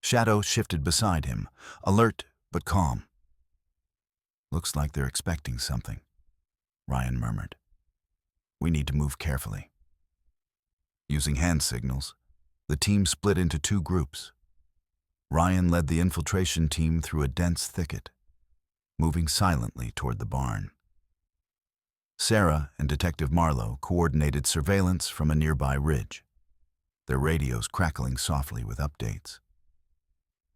Shadow shifted beside him, alert but calm. "Looks like they're expecting something," Ryan murmured. "We need to move carefully." Using hand signals, the team split into two groups. Ryan led the infiltration team through a dense thicket, moving silently toward the barn. Sarah and Detective Marlowe coordinated surveillance from a nearby ridge, their radios crackling softly with updates.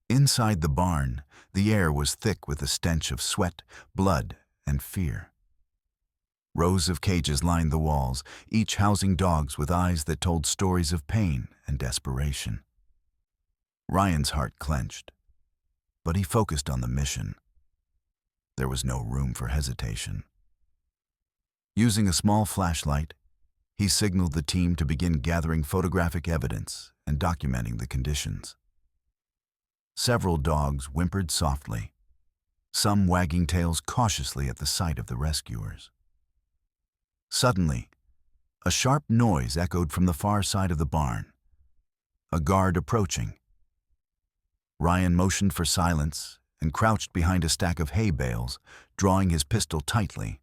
Inside the barn, the air was thick with the stench of sweat, blood, and fear. Rows of cages lined the walls, each housing dogs with eyes that told stories of pain and desperation. Ryan's heart clenched, but he focused on the mission. There was no room for hesitation. Using a small flashlight, he signaled the team to begin gathering photographic evidence and documenting the conditions. Several dogs whimpered softly, some wagging tails cautiously at the sight of the rescuers. Suddenly, a sharp noise echoed from the far side of the barn. A guard approaching. Ryan motioned for silence and crouched behind a stack of hay bales, drawing his pistol tightly.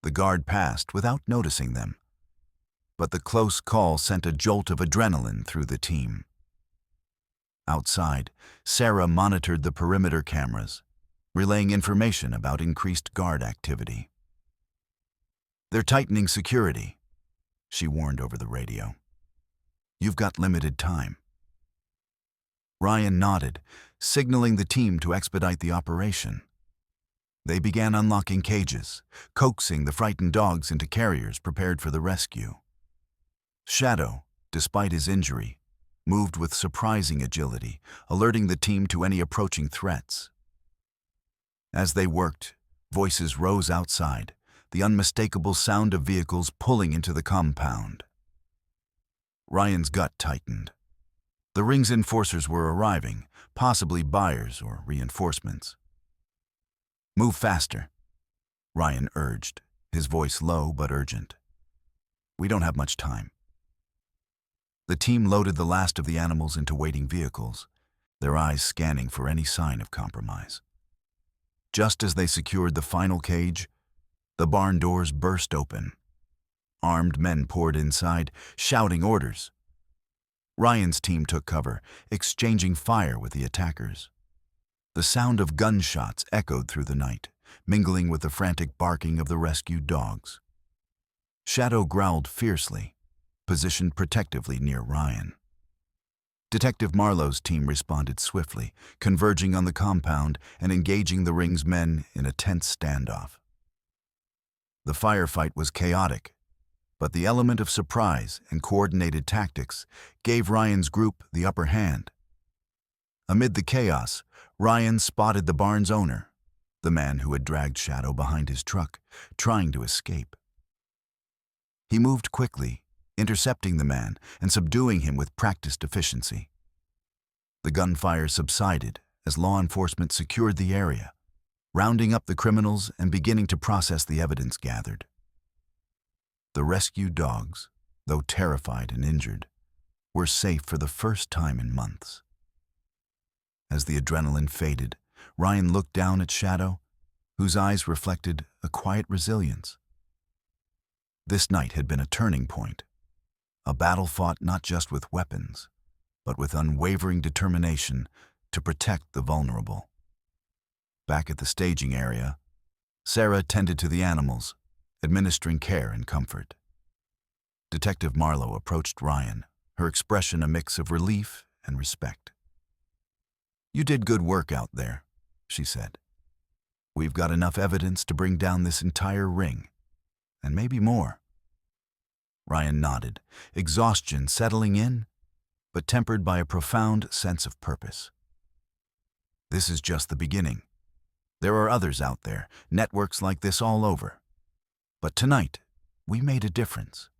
The guard passed without noticing them, but the close call sent a jolt of adrenaline through the team. Outside, Sarah monitored the perimeter cameras, relaying information about increased guard activity. "They're tightening security," she warned over the radio. "You've got limited time." Ryan nodded, signaling the team to expedite the operation. They began unlocking cages, coaxing the frightened dogs into carriers prepared for the rescue. Shadow, despite his injury, moved with surprising agility, alerting the team to any approaching threats. As they worked, voices rose outside, the unmistakable sound of vehicles pulling into the compound. Ryan's gut tightened. The ring's enforcers were arriving, possibly buyers or reinforcements. "Move faster," Ryan urged, his voice low but urgent. "We don't have much time." The team loaded the last of the animals into waiting vehicles, their eyes scanning for any sign of compromise. Just as they secured the final cage, the barn doors burst open. Armed men poured inside, shouting orders. Ryan's team took cover, exchanging fire with the attackers. The sound of gunshots echoed through the night, mingling with the frantic barking of the rescued dogs. Shadow growled fiercely, positioned protectively near Ryan. Detective Marlowe's team responded swiftly, converging on the compound and engaging the ring's men in a tense standoff. The firefight was chaotic, but the element of surprise and coordinated tactics gave Ryan's group the upper hand. Amid the chaos, Ryan spotted the barn's owner, the man who had dragged Shadow behind his truck, trying to escape. He moved quickly, intercepting the man and subduing him with practiced efficiency. The gunfire subsided as law enforcement secured the area, rounding up the criminals and beginning to process the evidence gathered. The rescued dogs, though terrified and injured, were safe for the first time in months. As the adrenaline faded, Ryan looked down at Shadow, whose eyes reflected a quiet resilience. This night had been a turning point, a battle fought not just with weapons, but with unwavering determination to protect the vulnerable. Back at the staging area, Sarah tended to the animals, administering care and comfort. Detective Marlowe approached Ryan, her expression a mix of relief and respect. "You did good work out there," she said. "We've got enough evidence to bring down this entire ring, and maybe more." Ryan nodded, exhaustion settling in, but tempered by a profound sense of purpose. "This is just the beginning. There are others out there, networks like this all over. But tonight, we made a difference."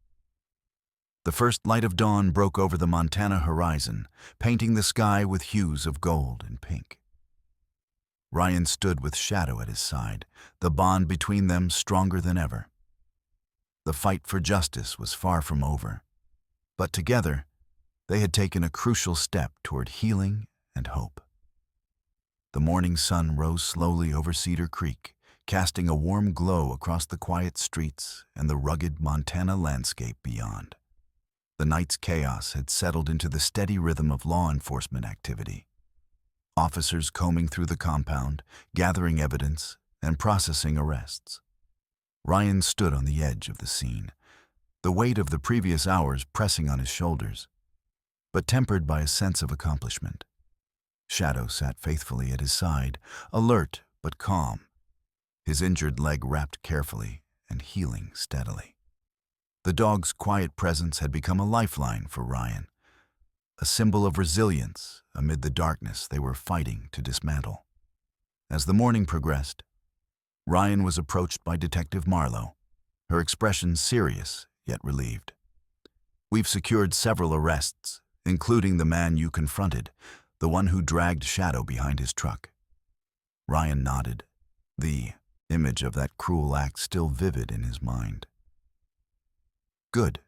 The first light of dawn broke over the Montana horizon, painting the sky with hues of gold and pink. Ryan stood with Shadow at his side, the bond between them stronger than ever. The fight for justice was far from over, but together, they had taken a crucial step toward healing and hope. The morning sun rose slowly over Cedar Creek, casting a warm glow across the quiet streets and the rugged Montana landscape beyond. The night's chaos had settled into the steady rhythm of law enforcement activity. Officers combing through the compound, gathering evidence, and processing arrests. Ryan stood on the edge of the scene, the weight of the previous hours pressing on his shoulders, but tempered by a sense of accomplishment. Shadow sat faithfully at his side, alert but calm, his injured leg wrapped carefully and healing steadily. The dog's quiet presence had become a lifeline for Ryan, a symbol of resilience amid the darkness they were fighting to dismantle. As the morning progressed, Ryan was approached by Detective Marlowe, her expression serious yet relieved. "We've secured several arrests, including the man you confronted, the one who dragged Shadow behind his truck." Ryan nodded, the image of that cruel act still vivid in his mind. "Good.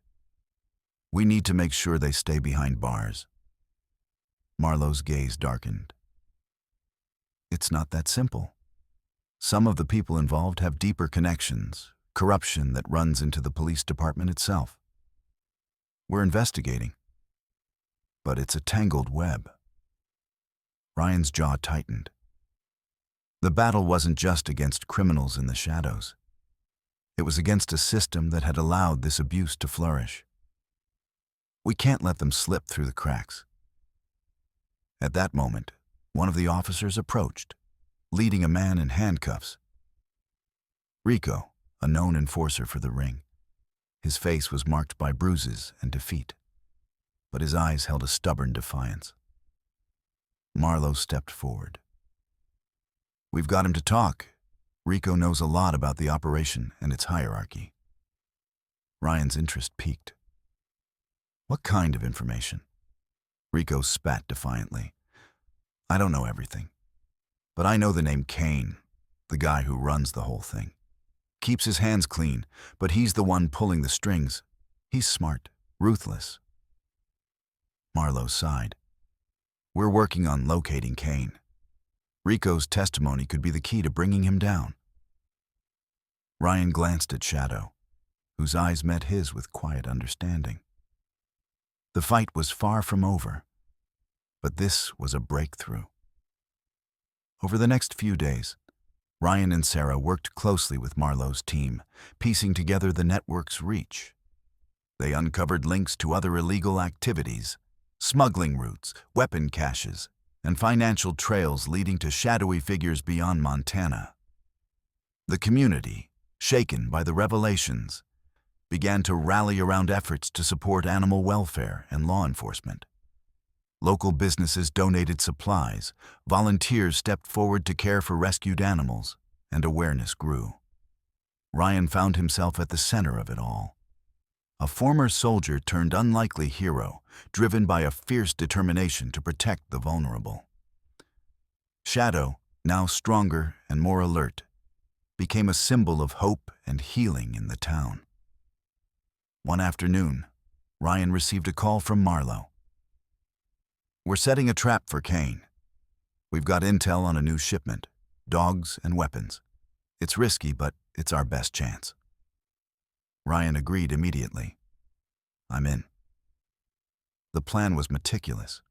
We need to make sure they stay behind bars." Marlowe's gaze darkened. "It's not that simple. Some of the people involved have deeper connections, corruption that runs into the police department itself. We're investigating, but it's a tangled web." Ryan's jaw tightened. The battle wasn't just against criminals in the shadows. It was against a system that had allowed this abuse to flourish. We can't let them slip through the cracks. At that moment, one of the officers approached, leading a man in handcuffs. Rico, a known enforcer for the ring. His face was marked by bruises and defeat, but his eyes held a stubborn defiance. Marlowe stepped forward. "We've got him to talk. Rico knows a lot about the operation and its hierarchy." Ryan's interest peaked. "What kind of information?" Rico spat defiantly. "I don't know everything, but I know the name Kane, the guy who runs the whole thing. Keeps his hands clean, but he's the one pulling the strings. He's smart, ruthless." Marlowe sighed. "We're working on locating Kane. Rico's testimony could be the key to bringing him down." Ryan glanced at Shadow, whose eyes met his with quiet understanding. The fight was far from over, but this was a breakthrough. Over the next few days, Ryan and Sarah worked closely with Marlowe's team, piecing together the network's reach. They uncovered links to other illegal activities, smuggling routes, weapon caches, and financial trails leading to shadowy figures beyond Montana. The community, shaken by the revelations, began to rally around efforts to support animal welfare and law enforcement. Local businesses donated supplies, volunteers stepped forward to care for rescued animals, and awareness grew. Ryan found himself at the center of it all. A former soldier turned unlikely hero, driven by a fierce determination to protect the vulnerable. Shadow, now stronger and more alert, became a symbol of hope and healing in the town. One afternoon, Ryan received a call from Marlowe. "We're setting a trap for Kane. We've got intel on a new shipment, dogs and weapons. It's risky, but it's our best chance." Ryan agreed immediately. "I'm in." The plan was meticulous.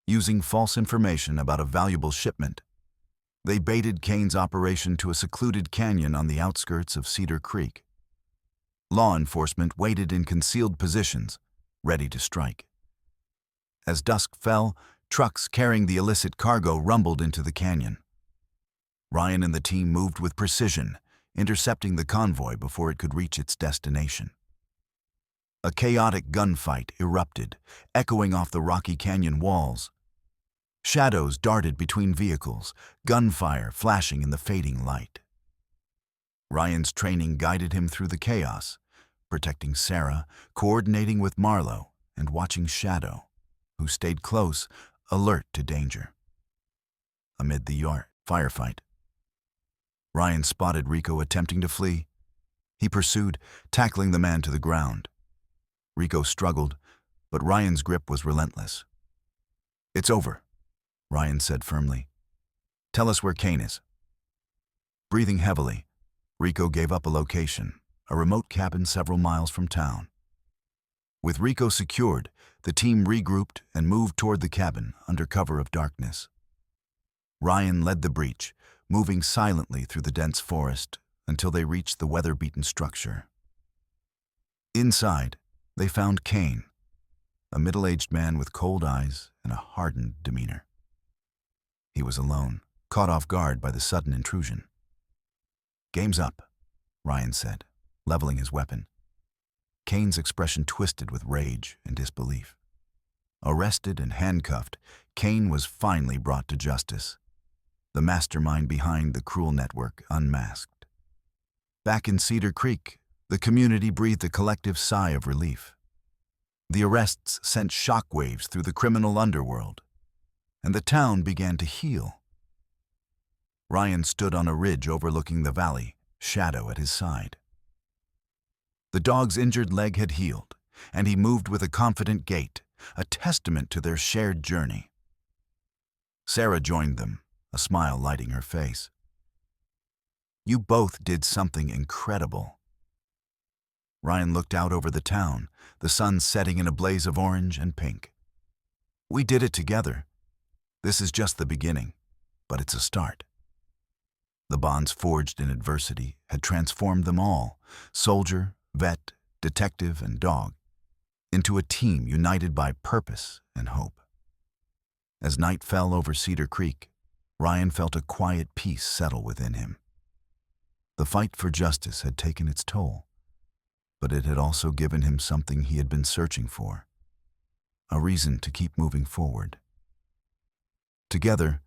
Using false information about a valuable shipment, they baited Kane's operation to a secluded canyon on the outskirts of Cedar Creek. Law enforcement waited in concealed positions, ready to strike. As dusk fell, trucks carrying the illicit cargo rumbled into the canyon. Ryan and the team moved with precision, intercepting the convoy before it could reach its destination. A chaotic gunfight erupted, echoing off the rocky canyon walls. Shadows darted between vehicles, gunfire flashing in the fading light. Ryan's training guided him through the chaos, protecting Sarah, coordinating with Marlowe, and watching Shadow, who stayed close, alert to danger. Amid the firefight, Ryan spotted Rico attempting to flee. He pursued, tackling the man to the ground. Rico struggled, but Ryan's grip was relentless. "It's over," Ryan said firmly. "Tell us where Kane is." Breathing heavily, Rico gave up a location, a remote cabin several miles from town. With Rico secured, the team regrouped and moved toward the cabin under cover of darkness. Ryan led the breach, moving silently through the dense forest until they reached the weather-beaten structure. Inside, they found Kane, a middle-aged man with cold eyes and a hardened demeanor. He was alone, caught off guard by the sudden intrusion. "Game's up," Ryan said, leveling his weapon. Kane's expression twisted with rage and disbelief. Arrested and handcuffed, Kane was finally brought to justice. The mastermind behind the cruel network unmasked. Back in Cedar Creek, the community breathed a collective sigh of relief. The arrests sent shockwaves through the criminal underworld, and the town began to heal. Ryan stood on a ridge overlooking the valley, Shadow at his side. The dog's injured leg had healed, and he moved with a confident gait, a testament to their shared journey. Sarah joined them, a smile lighting her face. "You both did something incredible." Ryan looked out over the town, the sun setting in a blaze of orange and pink. "We did it together. This is just the beginning, but it's a start. The bonds forged in adversity had transformed them all, soldier, vet, detective, and dog, into a team united by purpose and hope. As night fell over Cedar Creek, Ryan felt a quiet peace settle within him. The fight for justice had taken its toll, but it had also given him something he had been searching for, a reason to keep moving forward. Together,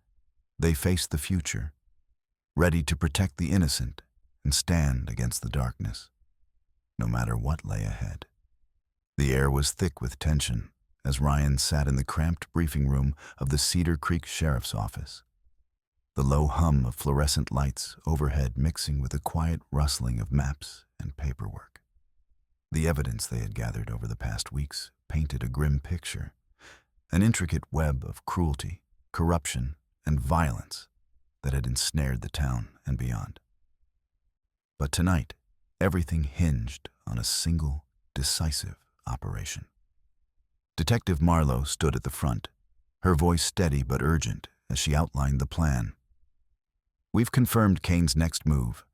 they faced the future, ready to protect the innocent and stand against the darkness, no matter what lay ahead. The air was thick with tension as Ryan sat in the cramped briefing room of the Cedar Creek Sheriff's Office, the low hum of fluorescent lights overhead mixing with the quiet rustling of maps and paperwork. The evidence they had gathered over the past weeks painted a grim picture, an intricate web of cruelty, corruption, and violence that had ensnared the town and beyond. But tonight, everything hinged on a single, decisive operation. Detective Marlowe stood at the front, her voice steady but urgent as she outlined the plan. We've confirmed Kane's next move,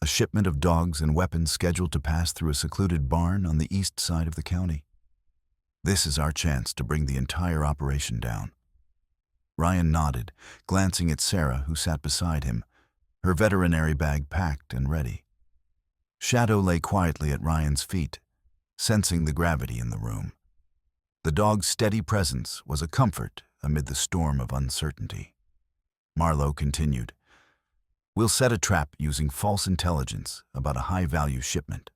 a shipment of dogs and weapons scheduled to pass through a secluded barn on the east side of the county. This is our chance to bring the entire operation down. Ryan nodded, glancing at Sarah, who sat beside him, her veterinary bag packed and ready. Shadow lay quietly at Ryan's feet, sensing the gravity in the room. The dog's steady presence was a comfort amid the storm of uncertainty. Marlowe continued, We'll set a trap using false intelligence about a high-value shipment.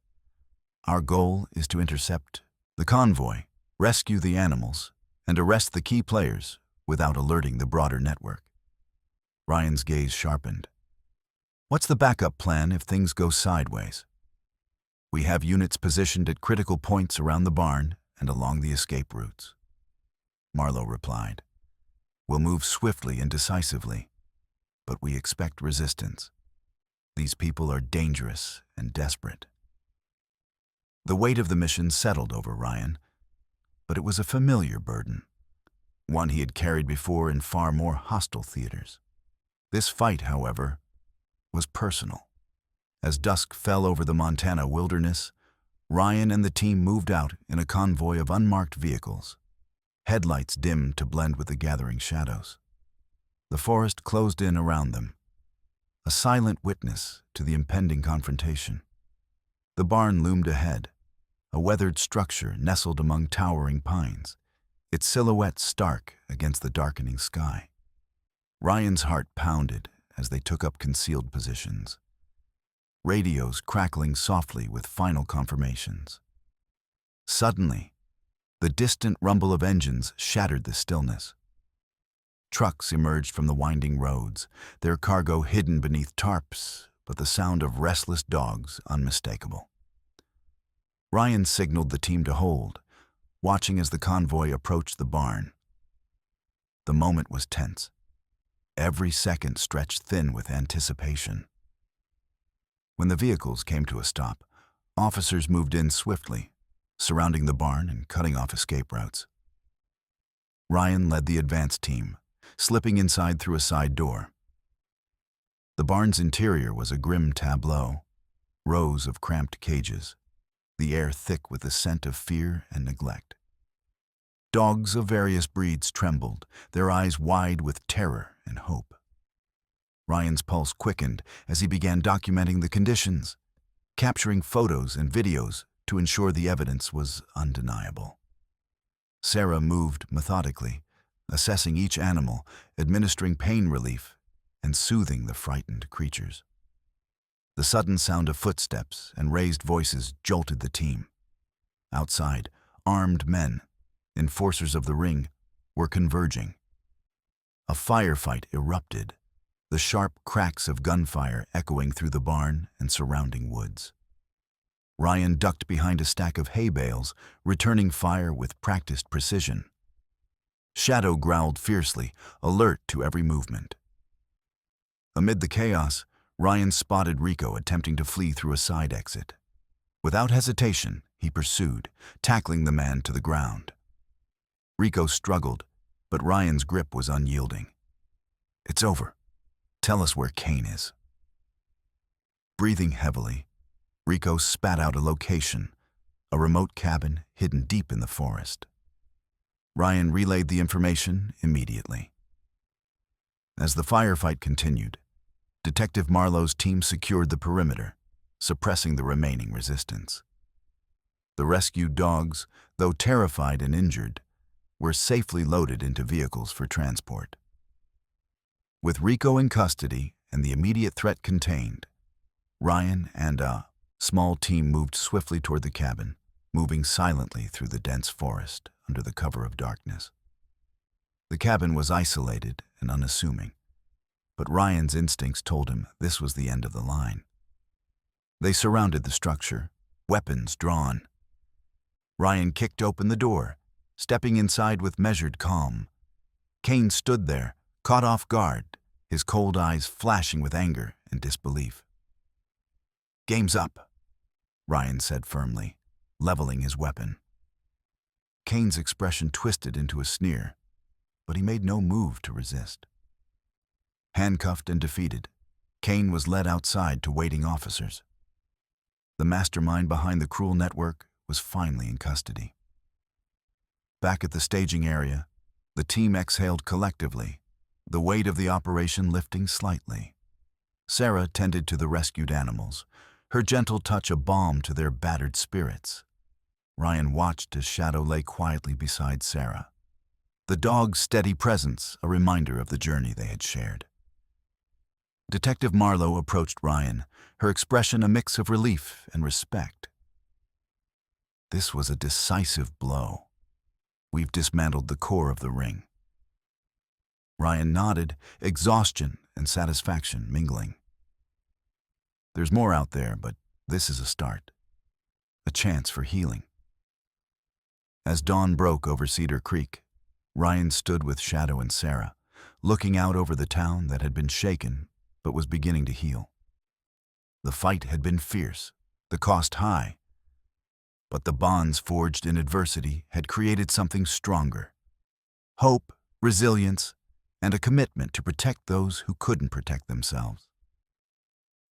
Our goal is to intercept the convoy, rescue the animals, and arrest the key players without alerting the broader network. Ryan's gaze sharpened. What's the backup plan if things go sideways? We have units positioned at critical points around the barn and along the escape routes. Marlowe replied, We'll move swiftly and decisively, but we expect resistance. These people are dangerous and desperate. The weight of the mission settled over Ryan, but it was a familiar burden, one he had carried before in far more hostile theaters. This fight, however, was personal. As dusk fell over the Montana wilderness, Ryan and the team moved out in a convoy of unmarked vehicles, headlights dimmed to blend with the gathering shadows. The forest closed in around them, a silent witness to the impending confrontation. The barn loomed ahead, a weathered structure nestled among towering pines, its silhouette stark against the darkening sky. Ryan's heart pounded as they took up concealed positions, radios crackling softly with final confirmations. Suddenly, the distant rumble of engines shattered the stillness. Trucks emerged from the winding roads, their cargo hidden beneath tarps, but the sound of restless dogs unmistakable. Ryan signaled the team to hold, watching as the convoy approached the barn. The moment was tense. Every second stretched thin with anticipation. When the vehicles came to a stop, officers moved in swiftly, surrounding the barn and cutting off escape routes. Ryan led the advance team, slipping inside through a side door. The barn's interior was a grim tableau, rows of cramped cages, the air thick with the scent of fear and neglect. Dogs of various breeds trembled, their eyes wide with terror and hope. Ryan's pulse quickened as he began documenting the conditions, capturing photos and videos to ensure the evidence was undeniable. Sarah moved methodically, assessing each animal, administering pain relief, and soothing the frightened creatures. The sudden sound of footsteps and raised voices jolted the team. Outside, armed men, enforcers of the ring, were converging. A firefight erupted, the sharp cracks of gunfire echoing through the barn and surrounding woods. Ryan ducked behind a stack of hay bales, returning fire with practiced precision. Shadow growled fiercely, alert to every movement. Amid the chaos, Ryan spotted Rico attempting to flee through a side exit. Without hesitation, he pursued, tackling the man to the ground. Rico struggled, but Ryan's grip was unyielding. "It's over. Tell us where Kane is." Breathing heavily, Rico spat out a location, a remote cabin hidden deep in the forest. Ryan relayed the information immediately. As the firefight continued, Detective Marlowe's team secured the perimeter, suppressing the remaining resistance. The rescued dogs, though terrified and injured, were safely loaded into vehicles for transport. With Rico in custody and the immediate threat contained, Ryan and a small team moved swiftly toward the cabin, moving silently through the dense forest under the cover of darkness. The cabin was isolated and unassuming, but Ryan's instincts told him this was the end of the line. They surrounded the structure, weapons drawn. Ryan kicked open the door, stepping inside with measured calm. Kane stood there, caught off guard, his cold eyes flashing with anger and disbelief. "Game's up," Ryan said firmly, leveling his weapon. Kane's expression twisted into a sneer, but he made no move to resist. Handcuffed and defeated, Kane was led outside to waiting officers. The mastermind behind the cruel network was finally in custody. Back at the staging area, the team exhaled collectively, the weight of the operation lifting slightly. Sarah tended to the rescued animals, her gentle touch a balm to their battered spirits. Ryan watched as Shadow lay quietly beside Sarah, the dog's steady presence a reminder of the journey they had shared. Detective Marlowe approached Ryan, her expression a mix of relief and respect. "This was a decisive blow. We've dismantled the core of the ring." Ryan nodded, exhaustion and satisfaction mingling. "There's more out there, but this is a start. A chance for healing." As dawn broke over Cedar Creek, Ryan stood with Shadow and Sarah, looking out over the town that had been shaken but was beginning to heal. The fight had been fierce, the cost high, but the bonds forged in adversity had created something stronger. Hope, resilience, and a commitment to protect those who couldn't protect themselves.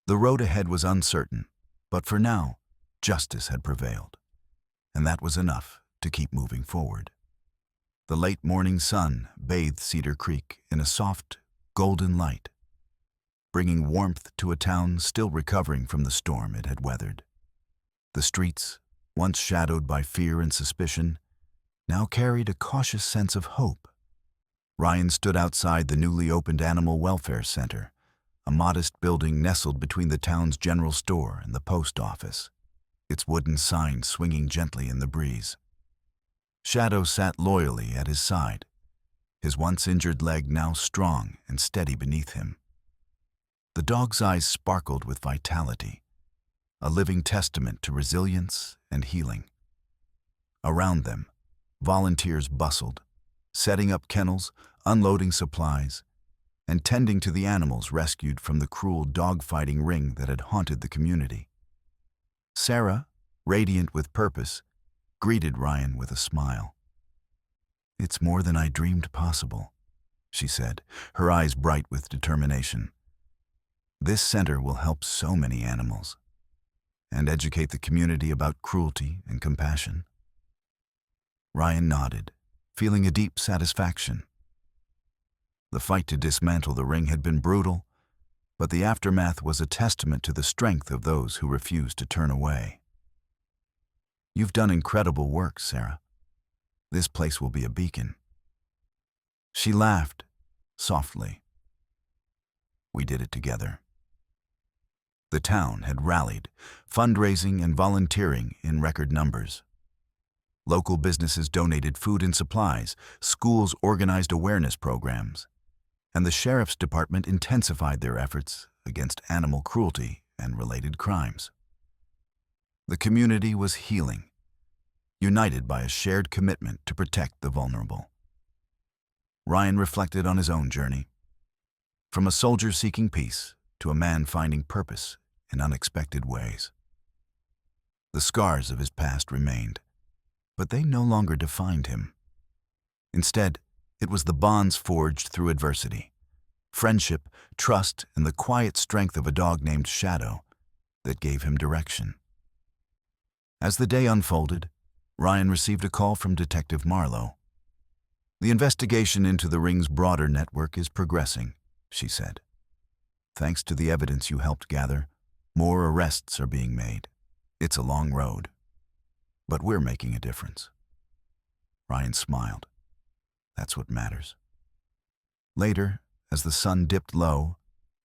The road ahead was uncertain, but for now, justice had prevailed, and that was enough to keep moving forward. The late morning sun bathed Cedar Creek in a soft, golden light, bringing warmth to a town still recovering from the storm it had weathered. The streets, once shadowed by fear and suspicion, now carried a cautious sense of hope. Ryan stood outside the newly opened Animal Welfare Center, a modest building nestled between the town's general store and the post office, its wooden sign swinging gently in the breeze. Shadow sat loyally at his side, his once injured leg now strong and steady beneath him. The dog's eyes sparkled with vitality, a living testament to resilience and healing. Around them, volunteers bustled, setting up kennels, unloading supplies, and tending to the animals rescued from the cruel dog-fighting ring that had haunted the community. Sarah, radiant with purpose, greeted Ryan with a smile. "It's more than I dreamed possible," she said, her eyes bright with determination. "This center will help so many animals and educate the community about cruelty and compassion." Ryan nodded, feeling a deep satisfaction. The fight to dismantle the ring had been brutal, but the aftermath was a testament to the strength of those who refused to turn away. "You've done incredible work, Sarah. This place will be a beacon." She laughed, softly. "We did it together." The town had rallied, fundraising and volunteering in record numbers. Local businesses donated food and supplies, schools organized awareness programs, and the sheriff's department intensified their efforts against animal cruelty and related crimes. The community was healing, united by a shared commitment to protect the vulnerable. Ryan reflected on his own journey, from a soldier seeking peace to a man finding purpose in unexpected ways. The scars of his past remained, but they no longer defined him. Instead, It was the bonds forged through adversity, friendship, trust, and the quiet strength of a dog named Shadow that gave him direction. As the day unfolded, Ryan received a call from Detective Marlowe. "The investigation into the ring's broader network is progressing," she said. "Thanks to the evidence you helped gather, more arrests are being made. It's a long road, but we're making a difference." Ryan smiled. That's what matters. Later, as the sun dipped low,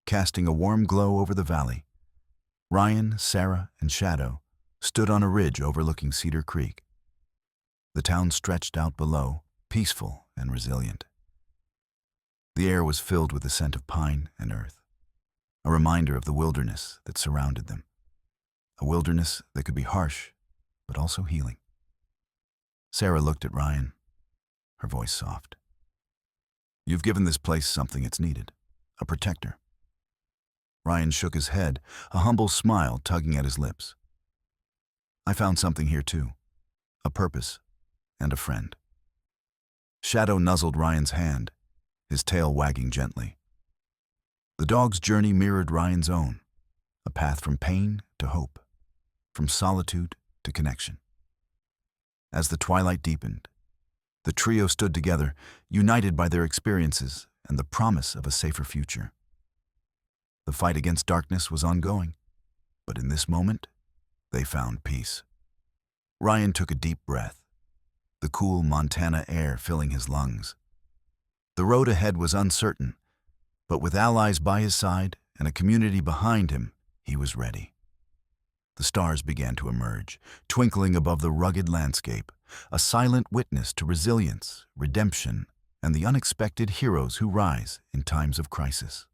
casting a warm glow over the valley, Ryan, Sarah, and Shadow stood on a ridge overlooking Cedar Creek. The town stretched out below, peaceful and resilient. The air was filled with the scent of pine and earth, a reminder of the wilderness that surrounded them, a wilderness that could be harsh, but also healing. Sarah looked at Ryan, her voice soft. "You've given this place something it's needed, a protector." Ryan shook his head, a humble smile tugging at his lips. "I found something here too, a purpose and a friend." Shadow nuzzled Ryan's hand, his tail wagging gently. The dog's journey mirrored Ryan's own, a path from pain to hope, from solitude to connection. As the twilight deepened, the trio stood together, united by their experiences and the promise of a safer future. The fight against darkness was ongoing, but in this moment, they found peace. Ryan took a deep breath, the cool Montana air filling his lungs. The road ahead was uncertain, but with allies by his side and a community behind him, he was ready. The stars began to emerge, twinkling above the rugged landscape, a silent witness to resilience, redemption, and the unexpected heroes who rise in times of crisis.